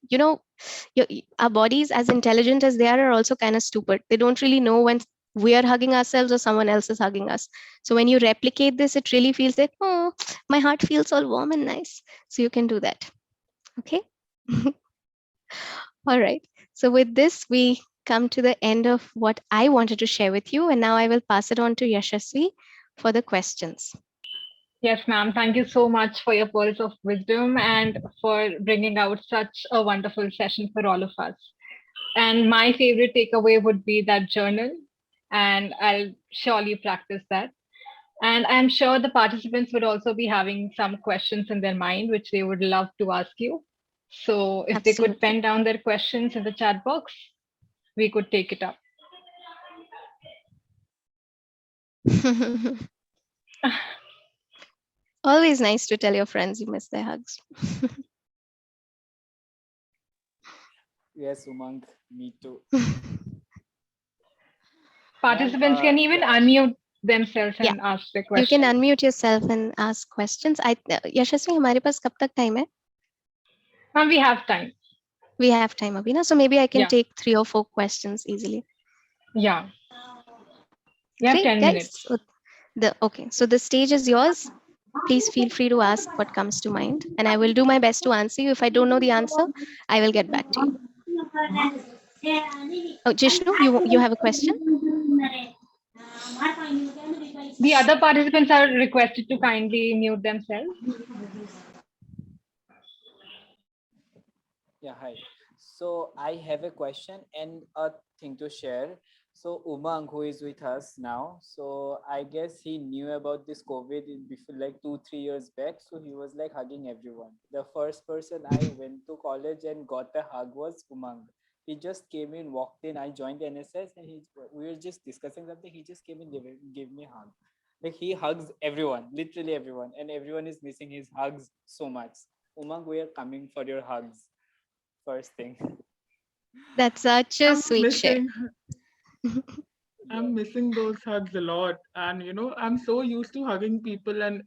Our bodies, as intelligent as they are also kind of stupid. They don't really know when we are hugging ourselves or someone else is hugging us. So when you replicate this, it really feels like, oh, my heart feels all warm and nice. So you can do that. Okay. All right. So with this, we come to the end of what I wanted to share with you. And now I will pass it on to Yashasvi for the questions. Yes, ma'am. Thank you so much for your pearls of wisdom and for bringing out such a wonderful session for all of us. And my favorite takeaway would be that journal, and I'll surely practice that. And I'm sure the participants would also be having some questions in their mind, which they would love to ask you. So if they could Absolutely. pen down their questions in the chat box, we could take it up. Always nice to tell your friends you miss their hugs. Yes, Umang, me too. Participants can even Yeah. unmute themselves Yeah, and ask the you can question. unmute yourself and ask questions. Yashasvi, हमारे पास कब तक time है? And we have time. We have time, Abhina. So maybe I can Yeah. take 3 or 4 questions easily. Yeah. We have Great, 10 guys. minutes. So the stage is yours. Please feel free to ask what comes to mind, and I will do my best to answer you. If I don't know the answer, I will get back to you. Oh, Jishnu, you have a question? The other participants are requested to kindly mute themselves. Yeah, hi. So I have a question and a thing to share. So Umang, who is with us now, so I guess he knew about this COVID before, like 2-3 years back. So he was like hugging everyone. The first person I went to college and got a hug was Umang. He just came in, walked in. I joined NSS, and we were just discussing something. He just came in, gave me a hug. Like he hugs everyone, literally everyone, and everyone is missing his hugs so much. Umang, we are coming for your hugs. First thing. That's such a I'm sweet share. missing I'm missing those hugs a lot. And, I'm so used to hugging people, and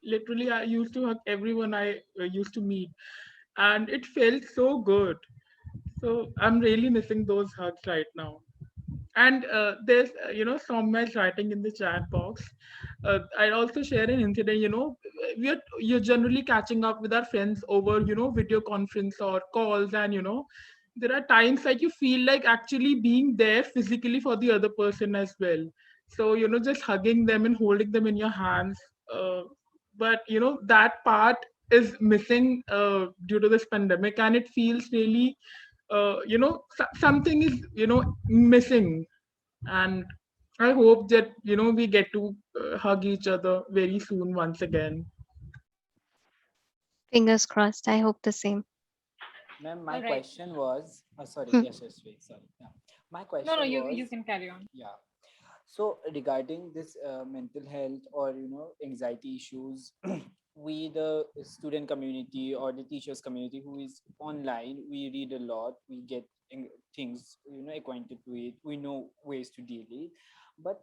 literally, I used to hug everyone I used to meet. And it felt so good. So I'm really missing those hugs right now. And there's, Soumya writing in the chat box. I also share an incident. You're generally catching up with our friends over, video conference or calls, and there are times like you feel like actually being there physically for the other person as well. So just hugging them and holding them in your hands. But that part is missing due to this pandemic, and it feels really something is missing. And I hope that we get to hug each other very soon once again. Fingers crossed. I hope the same. Ma'am, my All right. question was, sorry, Hmm. yes, sorry. Yeah. My No, question you was, can carry on. yeah. So regarding this mental health or anxiety issues, we the student community or the teachers community who is online, we read a lot, we get things acquainted with, we know ways to deal it, but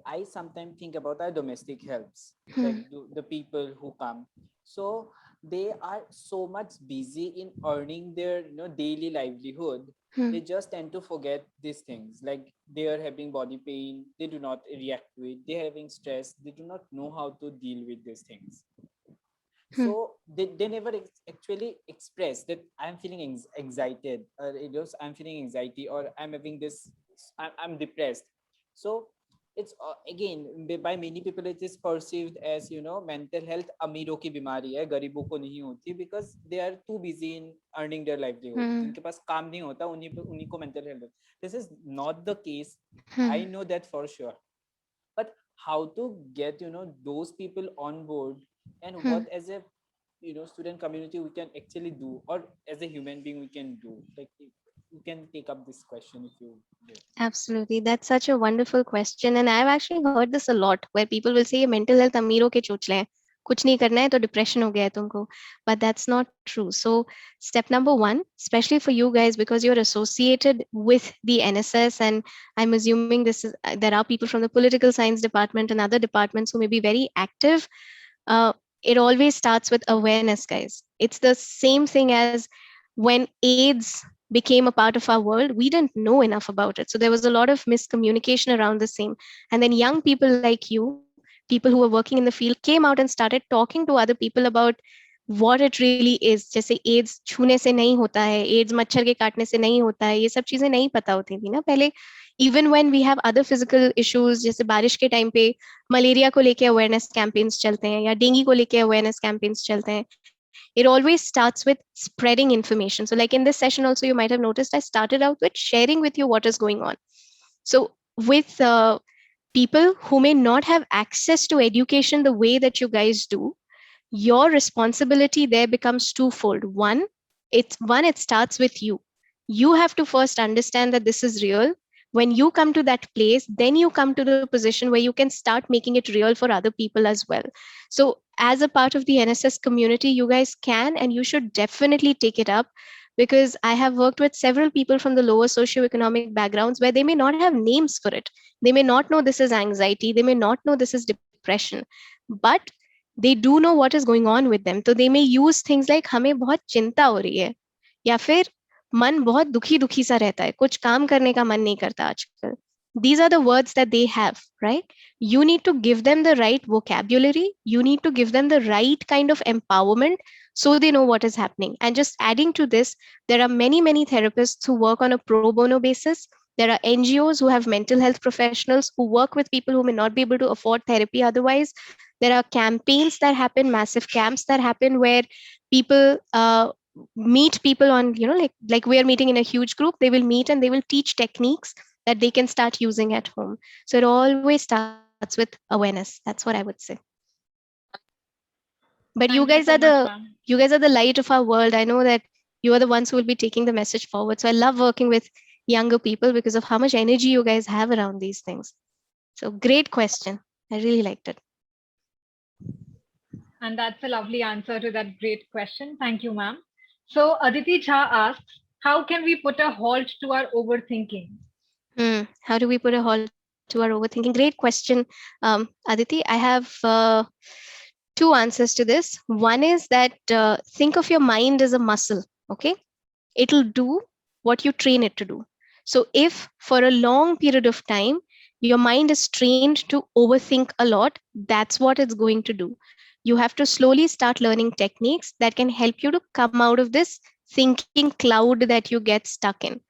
I sometimes think about our domestic helps, like Hmm. the people who come. So they are so much busy in earning their daily livelihood, Hmm. they just tend to forget these things, like they are having body pain, they do not react to it, they're having stress, they do not know how to deal with these things. Hmm. So they never actually express that I'm feeling excited, or I'm feeling anxiety, or I'm having this, I'm depressed. So it's again by many people it is perceived as mental health अमीरों की बीमारी है, गरीबों को नहीं होती, because they are too busy in earning their livelihood. जिनके पास काम नहीं होता उन्हीं को mental health. This is not the case. I know that for sure. But how to get those people on board, and what as a student community we can actually do, or as a human being we can do, like you can take up this question if you will. Absolutely. That's such a wonderful question. And I've actually heard this a lot where people will say mental health अमीरों के चोचले हैं, कुछ नहीं करना है तो depression हो गया है तुमको. But that's not true. So step number one, especially for you guys, because you're associated with the NSS, and I'm assuming there are people from the political science department and other departments who may be very active. It always starts with awareness, guys. It's the same thing as when AIDS became a part of our world, we didn't know enough about it. So there was a lot of miscommunication around the same. And then young people like you, people who were working in the field, came out and started talking to other people about what it really is. जैसे AIDS छूने से नहीं होता है, AIDS मच्छर के काटने से नहीं होता है, ये सब चीजें नहीं पता होती थी ना पहले. Even when we have other physical issues, जैसे बारिश के टाइम पे मलेरिया को लेके awareness campaigns चलते हैं या डेंगू को लेके awareness campaigns चलते हैं. It always starts with spreading information. So like in this session also, you might have noticed I started out with sharing with you what is going on. So with people who may not have access to education the way that you guys do, your responsibility there becomes twofold. One, it starts with you. You have to first understand that this is real. When you come to that place, then you come to the position where you can start making it real for other people as well. So as a part of the NSS community, you guys can and you should definitely take it up, because I have worked with several people from the lower socioeconomic backgrounds where they may not have names for it. They may not know this is anxiety. They may not know this is depression, but they do know what is going on with them. So they may use things like हमें बहुत चिंता हो रही है, या फिर मन बहुत दुखी सा रहता है, कुछ काम करने का मन नहीं करता आजकल. These are the words that they have, right? You need to give them the right vocabulary. You need to give them the right kind of empowerment so they know what is happening. And just adding to this, there are many, many therapists who work on a pro bono basis. There are NGOs who have mental health professionals who work with people who may not be able to afford therapy otherwise. There are campaigns that happen, massive camps that happen where people meet people on, like we are meeting in a huge group. They will meet and they will teach techniques that they can start using at home. So it always starts with awareness. That's what I would say. But you guys are the light of our world. I know that you are the ones who will be taking the message forward. So I love working with younger people because of how much energy you guys have around these things. So great question. I really liked it. And that's a lovely answer to that great question. Thank you, ma'am. So Aditi Jha asks, how can we put a halt to our overthinking? How do we put a halt to our overthinking? Great question, Aditi. I have two answers to this. One is that think of your mind as a muscle, okay? It'll do what you train it to do. So if for a long period of time, your mind is trained to overthink a lot, that's what it's going to do. You have to slowly start learning techniques that can help you to come out of this thinking cloud that you get stuck in.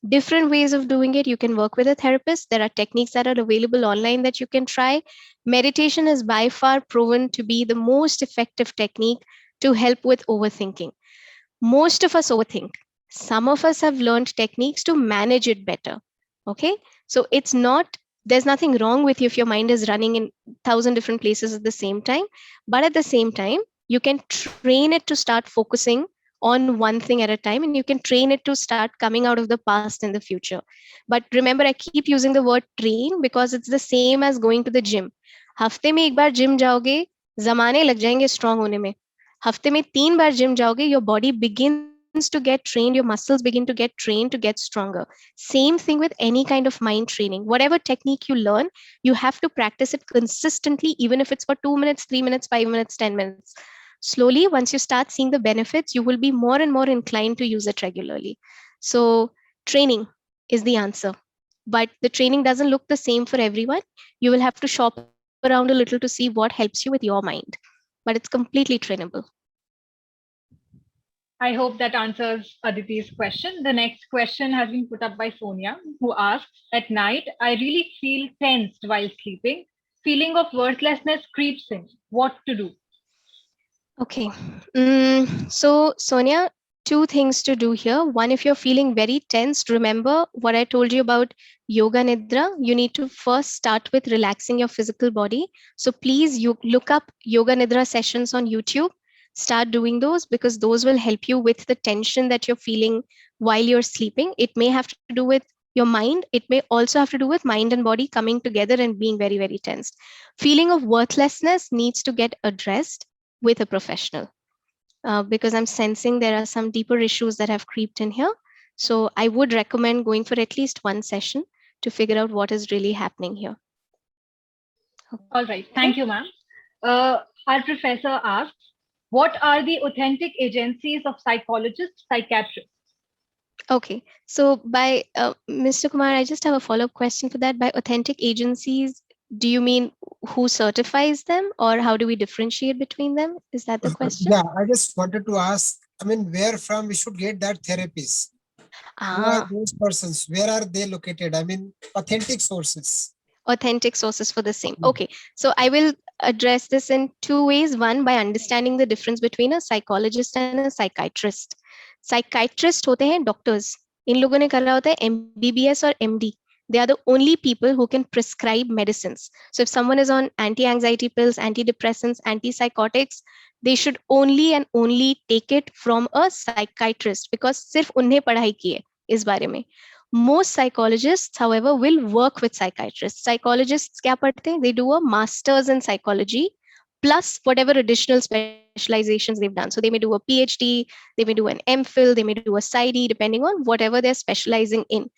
Different ways of doing it. You can work with a therapist. There are techniques that are available online that you can try. Meditation is by far proven to be the most effective technique to help with overthinking. Most of us overthink. Some of us have learned techniques to manage it better. Okay. So there's nothing wrong with you if your mind is running in 1,000 different places at the same time. But at the same time, you can train it to start focusing on one thing at a time, and you can train it to start coming out of the past in the future. But remember, I keep using the word train because it's the same as going to the gym. हफ्ते में एक बार gym जाओगे, जमाने लग जाएंगे strong होने में. हफ्ते में 3 बार जिम जाओगे, your body begins to get trained, your muscles begin to get trained to get stronger. Same thing with any kind of mind training. Whatever technique you learn, you have to practice it consistently, even if it's for 2 minutes, 3 minutes, 5 minutes, 10 minutes. Slowly, once you start seeing the benefits, you will be more and more inclined to use it regularly. So training is the answer. But the training doesn't look the same for everyone. You will have to shop around a little to see what helps you with your mind. But it's completely trainable. I hope that answers Aditi's question. The next question has been put up by Sonia, who asks, at night, I really feel tensed while sleeping. Feeling of worthlessness creeps in. What to do? Okay. So, Sonia, two things to do here. One, if you're feeling very tensed, remember what I told you about Yoga Nidra. You need to first start with relaxing your physical body. So, please, you look up Yoga Nidra sessions on YouTube. Start doing those because those will help you with the tension that you're feeling while you're sleeping. It may have to do with your mind. It may also have to do with mind and body coming together and being very, very tensed. Feeling of worthlessness needs to get addressed with a professional because I'm sensing there are some deeper issues that have creeped in here. So I would recommend going for at least one session to figure out what is really happening here. All right. Thank you, ma'am. Our professor asks, what are the authentic agencies of psychologists, psychiatrists? Okay. So by Mr. Kumar, I just have a follow-up question for that. By authentic agencies, do you mean who certifies them or how do we differentiate between them? Is that the question? Yeah, I just wanted to ask, I mean, where from we should get that therapies? Who are those persons? Where are they located? I mean, authentic sources. Authentic sources for the same. Hmm. Okay, so I will address this in two ways. One, by understanding the difference between a psychologist and a psychiatrist. Psychiatrist होते हैं doctors. इन लोगों ने करा होता है MBBS और MD. They are the only people who can prescribe medicines. So if someone is on anti-anxiety pills, antidepressants, antipsychotics, they should only and only take it from a psychiatrist because सिर्फ उन्हें पढ़ाई की है इस बारे में. Most psychologists, however, will work with psychiatrists. Psychologists क्या पढ़ते हैं? They do a master's in psychology plus whatever additional specializations they've done. So they may do a PhD, they may do an MPhil, they may do a PsyD, depending on whatever they're specializing in.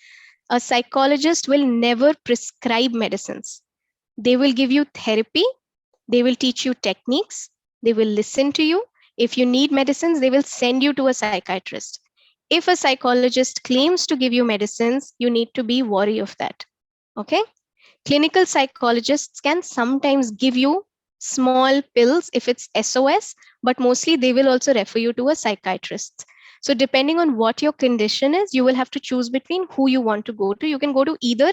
A psychologist will never prescribe medicines. They will give you therapy, they will teach you techniques, they will listen to you. If you need medicines, they will send you to a psychiatrist. If a psychologist claims to give you medicines, you need to be wary of that. Okay? Clinical psychologists can sometimes give you small pills if it's SOS, but mostly they will also refer you to a psychiatrist. So depending on what your condition is, you will have to choose between who you want to go to. You can go to either.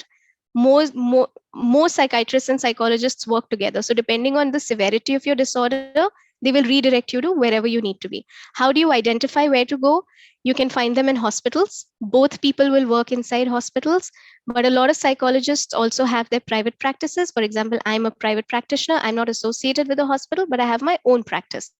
More psychiatrists and psychologists work together. So depending on the severity of your disorder, they will redirect you to wherever you need to be. How do you identify where to go? You can find them in hospitals. Both people will work inside hospitals, but a lot of psychologists also have their private practices. For example, I'm a private practitioner. I'm not associated with a hospital, but I have my own practice,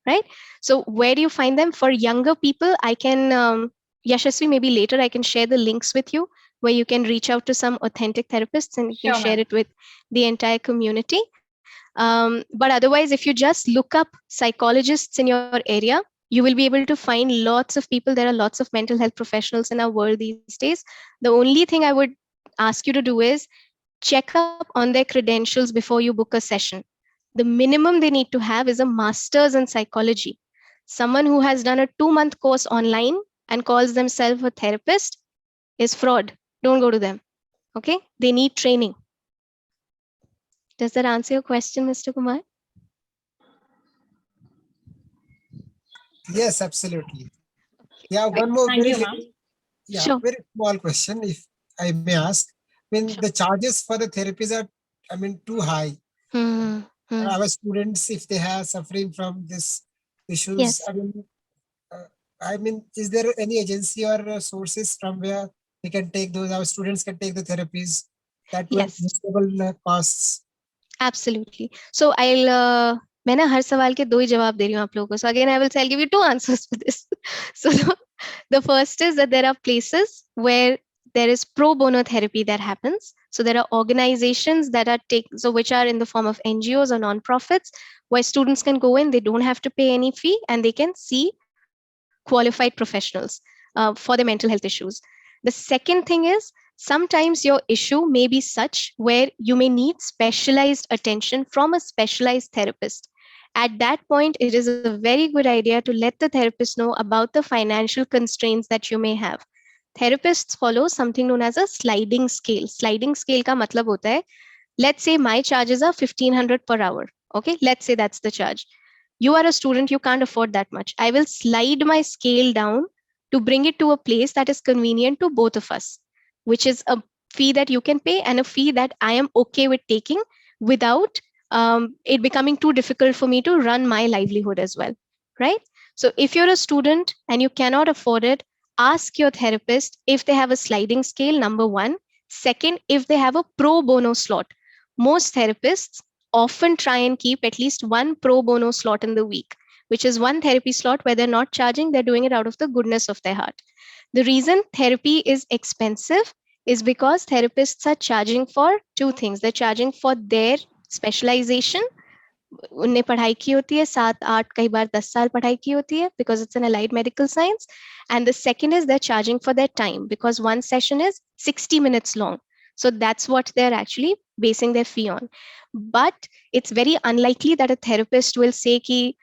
right? So where do you find them? For younger people, I can, Yashasvi, maybe later I can share the links with you where you can reach out to some authentic therapists and you can share it with the entire community. But otherwise, if you just look up psychologists in your area, you will be able to find lots of people. There are lots of mental health professionals in our world these days. The only thing I would ask you to do is check up on their credentials before you book a session. The minimum they need to have is a master's in psychology. Someone who has done a 2-month course online and calls themselves a therapist is fraud. Don't go to them. Okay? They need training. Does that answer your question, Mr. Kumar? Yes, absolutely. Yeah, one more very small question, if I may ask. I mean, the charges for the therapies are, I mean, too high. Our students, if they are suffering from this issues, Yes. I mean, is there any agency or sources from where we can take those? Our students can take the therapies that will reasonable costs. Absolutely. So I'll मैं ना हर सवाल के 2 ही जवाब दे रही हूँ आप लोगों को. So again, I'll give you 2 answers for this. So the first is that there are places where there is pro bono therapy that happens. So there are organizations that are which are in the form of NGOs or non-profits where students can go in, they don't have to pay any fee and they can see qualified professionals for their mental health issues. The second thing is sometimes your issue may be such where you may need specialized attention from a specialized therapist. At that point, it is a very good idea to let the therapist know about the financial constraints that you may have. Therapists follow something known as a sliding scale. Sliding scale ka matlab hota hai, let's say my charges are 1500 per hour. Okay, let's say that's the charge. You are a student, you can't afford that much. I will slide my scale down to bring it to a place that is convenient to both of us, which is a fee that you can pay and a fee that I am okay with taking without it becoming too difficult for me to run my livelihood as well, right? So if you're a student and you cannot afford it, ask your therapist if they have a sliding scale, number one. Second, if they have a pro bono slot. Most therapists often try and keep at least one pro bono slot in the week, which is one therapy slot where they're not charging, they're doing it out of the goodness of their heart. The reason therapy is expensive is because therapists are charging for two things. They're charging for their specialization. उनने पढ़ाई की होती है 7-8 कई बार 10 साल पढ़ाई की होती है because it's an allied medical science, and the second is they're charging for their time because one session is 60 minutes long. So that's what they're actually basing their fee on. But it's very unlikely that a therapist will say ki,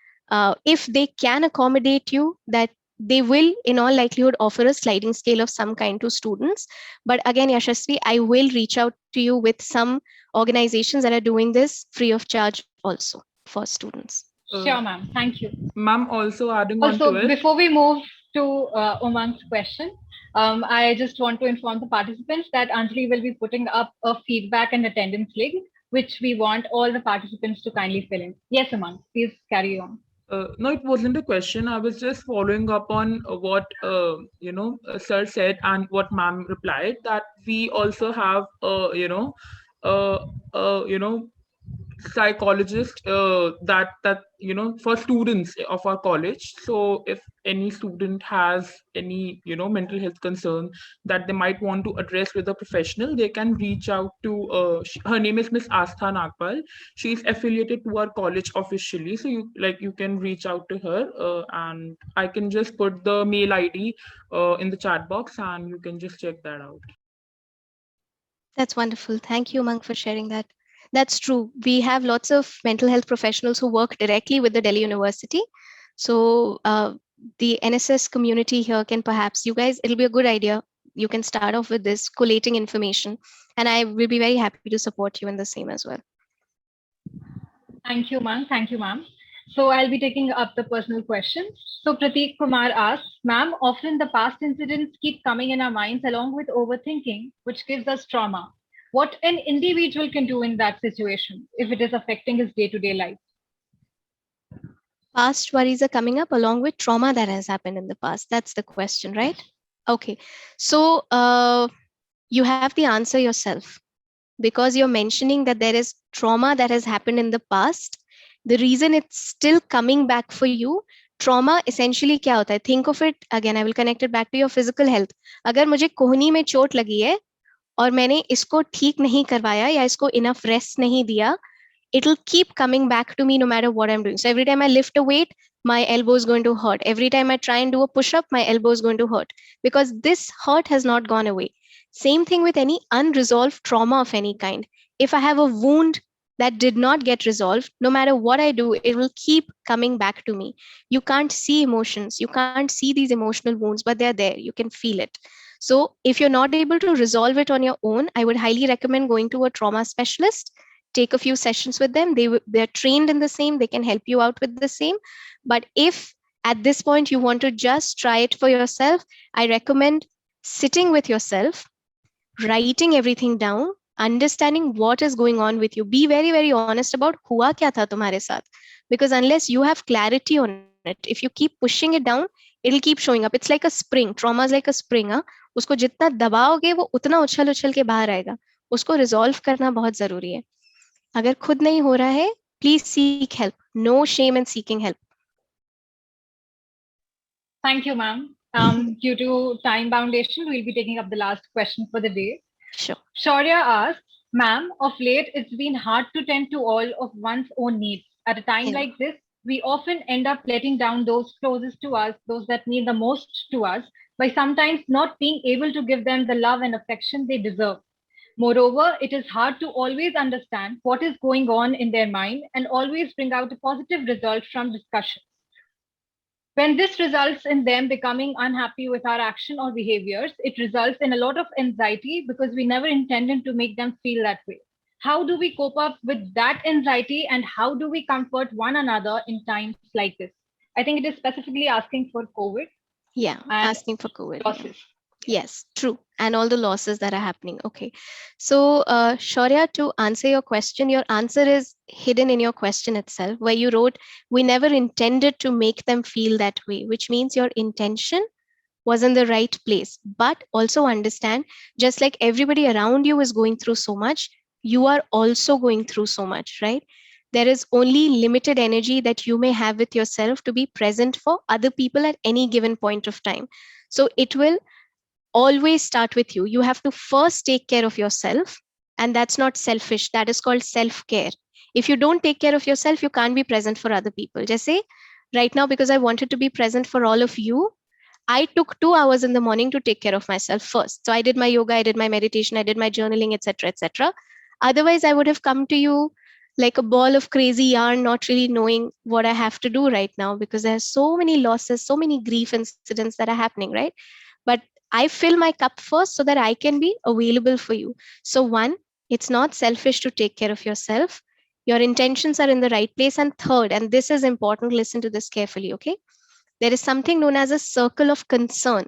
if they can accommodate you, that they will in all likelihood offer a sliding scale of some kind to students. But again, Yashasvi, I will reach out to you with some organizations that are doing this free of charge also for students. Sure, ma'am. Thank you. Ma'am, also adding on Also, to it. before we move to Umang's question, I just want to inform the participants that Anjali will be putting up a feedback and attendance link, which we want all the participants to kindly fill in. Yes, Umang, please carry on. No, it wasn't a question. I was just following up on what sir said and what ma'am replied, that we also have psychologist that for students of our college. So if any student has any mental health concern that they might want to address with a professional, they can reach out to her name is Miss Astha Nagpal. She's affiliated to our college officially, so you can reach out to her, and I can just put the mail ID in the chat box and you can just check that out. That's wonderful. Thank you, Umang, for sharing that. That's true. We have lots of mental health professionals who work directly with the Delhi University. So the NSS community here can perhaps, you guys, it'll be a good idea. You can start off with this, collating information, and I will be very happy to support you in the same as well. Thank you, ma'am. Thank you, ma'am. So I'll be taking up the personal questions. So Prateek Kumar asks, ma'am, often the past incidents keep coming in our minds along with overthinking, which gives us trauma. What an individual can do in that situation if it is affecting his day-to-day life? Past worries are coming up along with trauma that has happened in the past. That's the question, right? Okay. So you have the answer yourself, because you're mentioning that there is trauma that has happened in the past. The reason it's still coming back for you, trauma essentially क्या होता है? Think of it again. I will connect it back to your physical health. अगर मुझे कोहनी में चोट लगी है और मैंने इसको ठीक नहीं करवाया या इसको enough rest नहीं दिया, it'll keep coming back to me no matter what I'm doing. So every time I lift a weight, my elbow is going to hurt. Every time I try and do a push-up, my elbow is going to hurt because this hurt has not gone away. Same thing with any unresolved trauma of any kind. If I have a wound that did not get resolved, no matter what I do, it will keep coming back to me. You can't see emotions. You can't see these emotional wounds, but they're there. You can feel it. So if you're not able to resolve it on your own, I would highly recommend going to a trauma specialist. Take a few sessions with them. They're trained in the same. They can help you out with the same. But if at this point you want to just try it for yourself, I recommend sitting with yourself, writing everything down, understanding what is going on with you. Be very, very honest about hua kya tha tumhare saath. Because unless you have clarity on it, if you keep pushing it down, it'll keep showing up. It's like a spring. Trauma is like a spring. उसको जितना दबाओगे वो उतना उछल उछल के बाहर आएगा. उसको resolve करना बहुत जरूरी है. अगर खुद नहीं हो रहा है, please seek help. No shame in seeking help. Thank you, ma'am. Due to time boundation, we'll be taking up the last question for the day. Sure. Shaurya asks, ma'am, of late, it's been hard to tend to all of one's own needs. At a time like this, we often end up letting down those closest to us, those that need the most to us, by sometimes not being able to give them the love and affection they deserve. Moreover, it is hard to always understand what is going on in their mind and always bring out a positive result from discussions. When this results in them becoming unhappy with our action or behaviors, it results in a lot of anxiety because we never intended to make them feel that way. How do we cope up with that anxiety, and how do we comfort one another in times like this? I think it is specifically asking for COVID Yeah, and asking for COVID. Yeah. losses. Yes, true. And all the losses that are happening. Okay. So, Shaurya, to answer your question, your answer is hidden in your question itself, where you wrote, we never intended to make them feel that way, which means your intention was in the right place. But also understand, just like everybody around you is going through so much, you are also going through so much, right? There is only limited energy that you may have with yourself to be present for other people at any given point of time. So it will always start with you. You have to first take care of yourself, and that's not selfish. That is called self care. If you don't take care of yourself, you can't be present for other people. Just say, right now, because I wanted to be present for all of you, I took 2 hours in the morning to take care of myself first. So I did my yoga, I did my meditation, I did my journaling, etc., etc. Otherwise, I would have come to you like a ball of crazy yarn, not really knowing what I have to do right now, because there's so many losses, so many grief incidents that are happening, right? But I fill my cup first so that I can be available for you. So, one, it's not selfish to take care of yourself. Your intentions are in the right place. And third, and this is important, listen to this carefully, okay? There is something known as a circle of concern.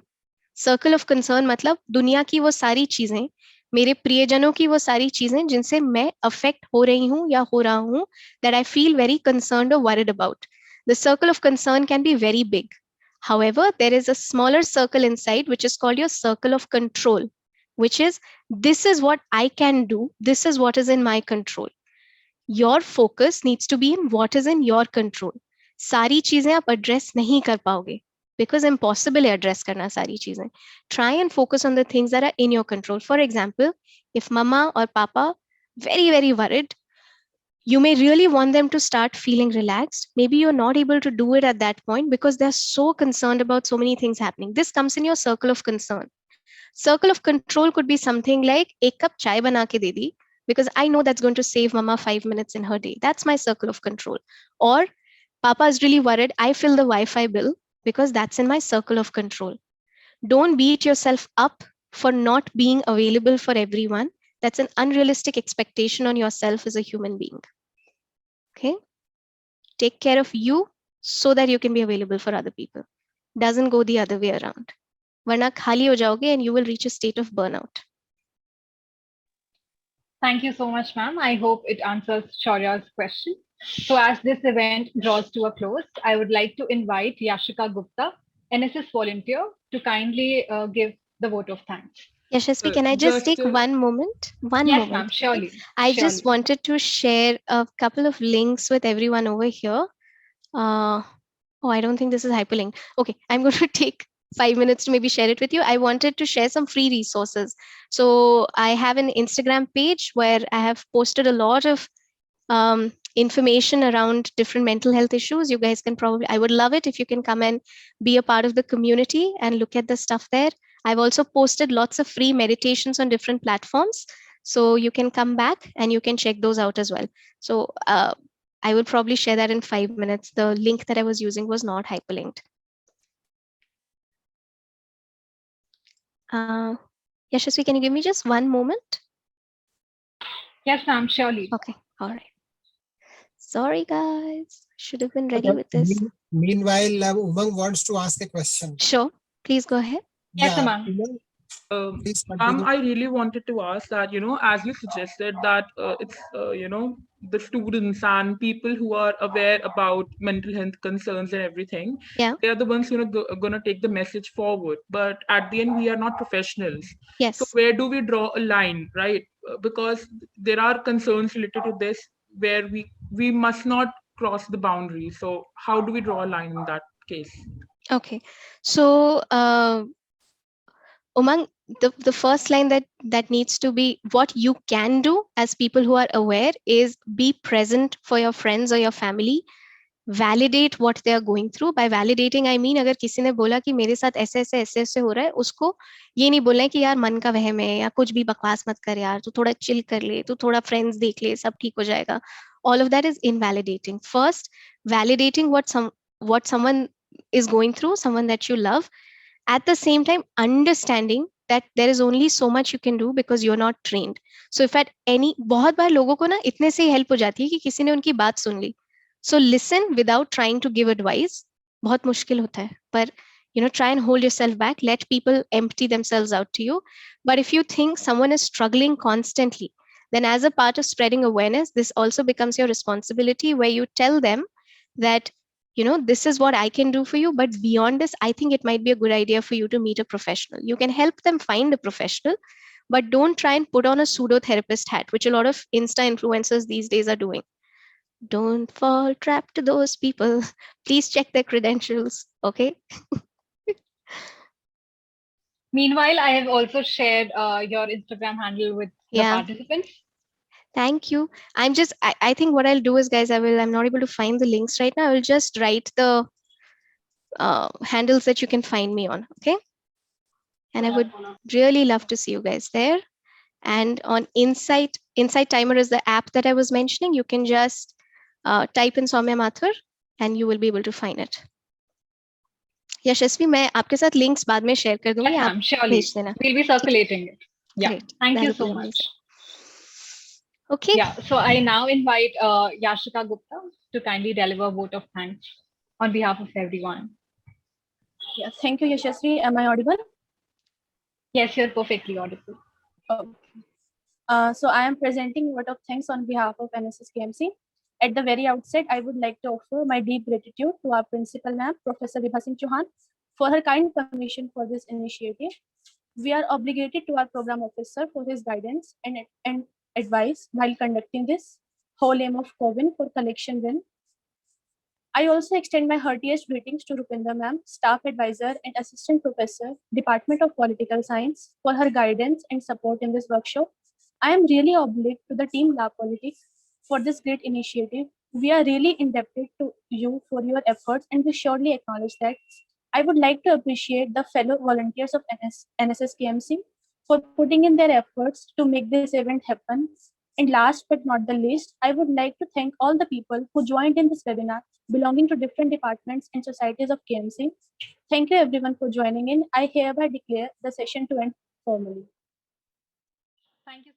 Circle of concern मतलब दुनिया की वो सारी चीजें, मेरे प्रियजनों की वो सारी चीजें जिनसे मैं अफेक्ट हो रही हूँ या हो रहा हूँ, that I feel very concerned or worried about. The circle of concern can be very big. However, there is a smaller circle inside, which is called your circle of control, which is, this is what I can do, this is what is in my control. Your focus needs to be in what is in your control. सारी चीजें आप address नहीं कर पाओगे, because impossible है address करना सारी चीजें. Try and focus on the things that are in your control. For example, if mama or papa very, very worried, you may really want them to start feeling relaxed. Maybe you're not able to do it at that point because they're so concerned about so many things happening. This comes in your circle of concern. Circle of control could be something like, एक cup chai बना के दे दी, because I know that's going to save mama 5 minutes in her day. That's my circle of control. Or papa is really worried, I fill the Wi-Fi bill, because that's in my circle of control. Don't beat yourself up for not being available for everyone. That's an unrealistic expectation on yourself as a human being. Okay? Take care of you so that you can be available for other people. Doesn't go the other way around. वरना खाली हो जाओगे and you will reach a state of burnout. Thank you so much, ma'am. I hope it answers Shaurya's question. So as this event draws to a close, I would like to invite Yashika Gupta, NSS volunteer, to kindly give the vote of thanks. Yashasvi, can I just take one moment? One Yes, moment. ma'am, surely. I surely. just wanted to share a couple of links with everyone over here. Oh, I don't think this is hyperlinked. Okay, I'm going to take 5 minutes to maybe share it with you. I wanted to share some free resources. So I have an Instagram page where I have posted a lot of information around different mental health issues. You guys can probably, I would love it if you can come and be a part of the community and look at the stuff there. I've also posted lots of free meditations on different platforms. So you can come back and you can check those out as well. So I will probably share that in 5 minutes. The link that I was using was not hyperlinked. Yashasvi, can you give me just one moment? Yes, ma'am, surely. Okay, all right. Sorry, guys. Should have been ready with this. Meanwhile, Umang wants to ask a question. Sure, please go ahead. Yes, ma'am. Umang, please continue. I really wanted to ask that, as you suggested that it's, the students and people who are aware about mental health concerns and everything, Yeah. they are the ones, going to take the message forward. But at the end, we are not professionals. Yes. So where do we draw a line, right? Because there are concerns related to this where we must not cross the boundary. So how do we draw a line in that case? Okay. So, Umang, the first line that needs to be, what you can do as people who are aware is be present for your friends or your family. Validate what they are going through. By validating, I mean, अगर किसी ने बोला कि मेरे साथ ऐसे ऐसे हो रहा है, उसको ये नहीं बोलना है कि यार मन का वहम है या कुछ भी बकवास मत कर यार, तू थोड़ा चिल कर ले, तू थोड़ा फ्रेंड्स देख ले, सब ठीक हो जाएगा. All of that is invalidating. First, validating what someone is going through, someone that you love. At the same time, understanding that there is only so much you can do because you're not trained. So if at any, बहुत बार लोगों को ना इतने से help हो जाती है कि किसी ने उनकी बात सुन ली. So listen without trying to give advice. बहुत मुश्किल होता है. पर try and hold yourself back. Let people empty themselves out to you. But if you think someone is struggling constantly, then as a part of spreading awareness, this also becomes your responsibility, where you tell them that, this is what I can do for you. But beyond this, I think it might be a good idea for you to meet a professional. You can help them find a professional, but don't try and put on a pseudo therapist hat, which a lot of Insta influencers these days are doing. Don't fall trap to those people. Please check their credentials. Okay. Meanwhile, I have also shared your Instagram handle with the participants. Thank you. I think what I'll do is, guys, I'm not able to find the links right now. I will just write the handles that you can find me on. Okay. And I would really love to see you guys there. And on Insight Timer is the app that I was mentioning. You can just type in Soumya Mathur and you will be able to find it. यशस्वी, मैं आपके साथ links बाद में share कर दूंगी, आप भेज देना. We'll be circulating it. Yeah. Great. Thank you so much. Okay. Yeah. So I now invite Yashika Gupta to kindly deliver a vote of thanks on behalf of everyone. Yeah. Thank you, Yashasvi. Am I audible? Yes, you're perfectly audible. Okay. So I am presenting a vote of thanks on behalf of NSS KMC. At the very outset, I would like to offer my deep gratitude to our principal ma'am, Professor Vibha Singh Chauhan, for her kind permission for this initiative. We are obligated to our program officer for his guidance and advice while conducting this whole aim of CoWIN for collection win. I also extend my heartiest greetings to Rupinder ma'am, staff advisor and assistant professor, Department of Political Science, for her guidance and support in this workshop. I am really obliged to the team Lab Politics for this great initiative. We are really indebted to you for your efforts, and we surely acknowledge that. I would like to appreciate the fellow volunteers of NSS KMC for putting in their efforts to make this event happen. And last but not the least, I would like to thank all the people who joined in this webinar belonging to different departments and societies of KMC. Thank you everyone for joining in. I hereby declare the session to end formally. Thank you.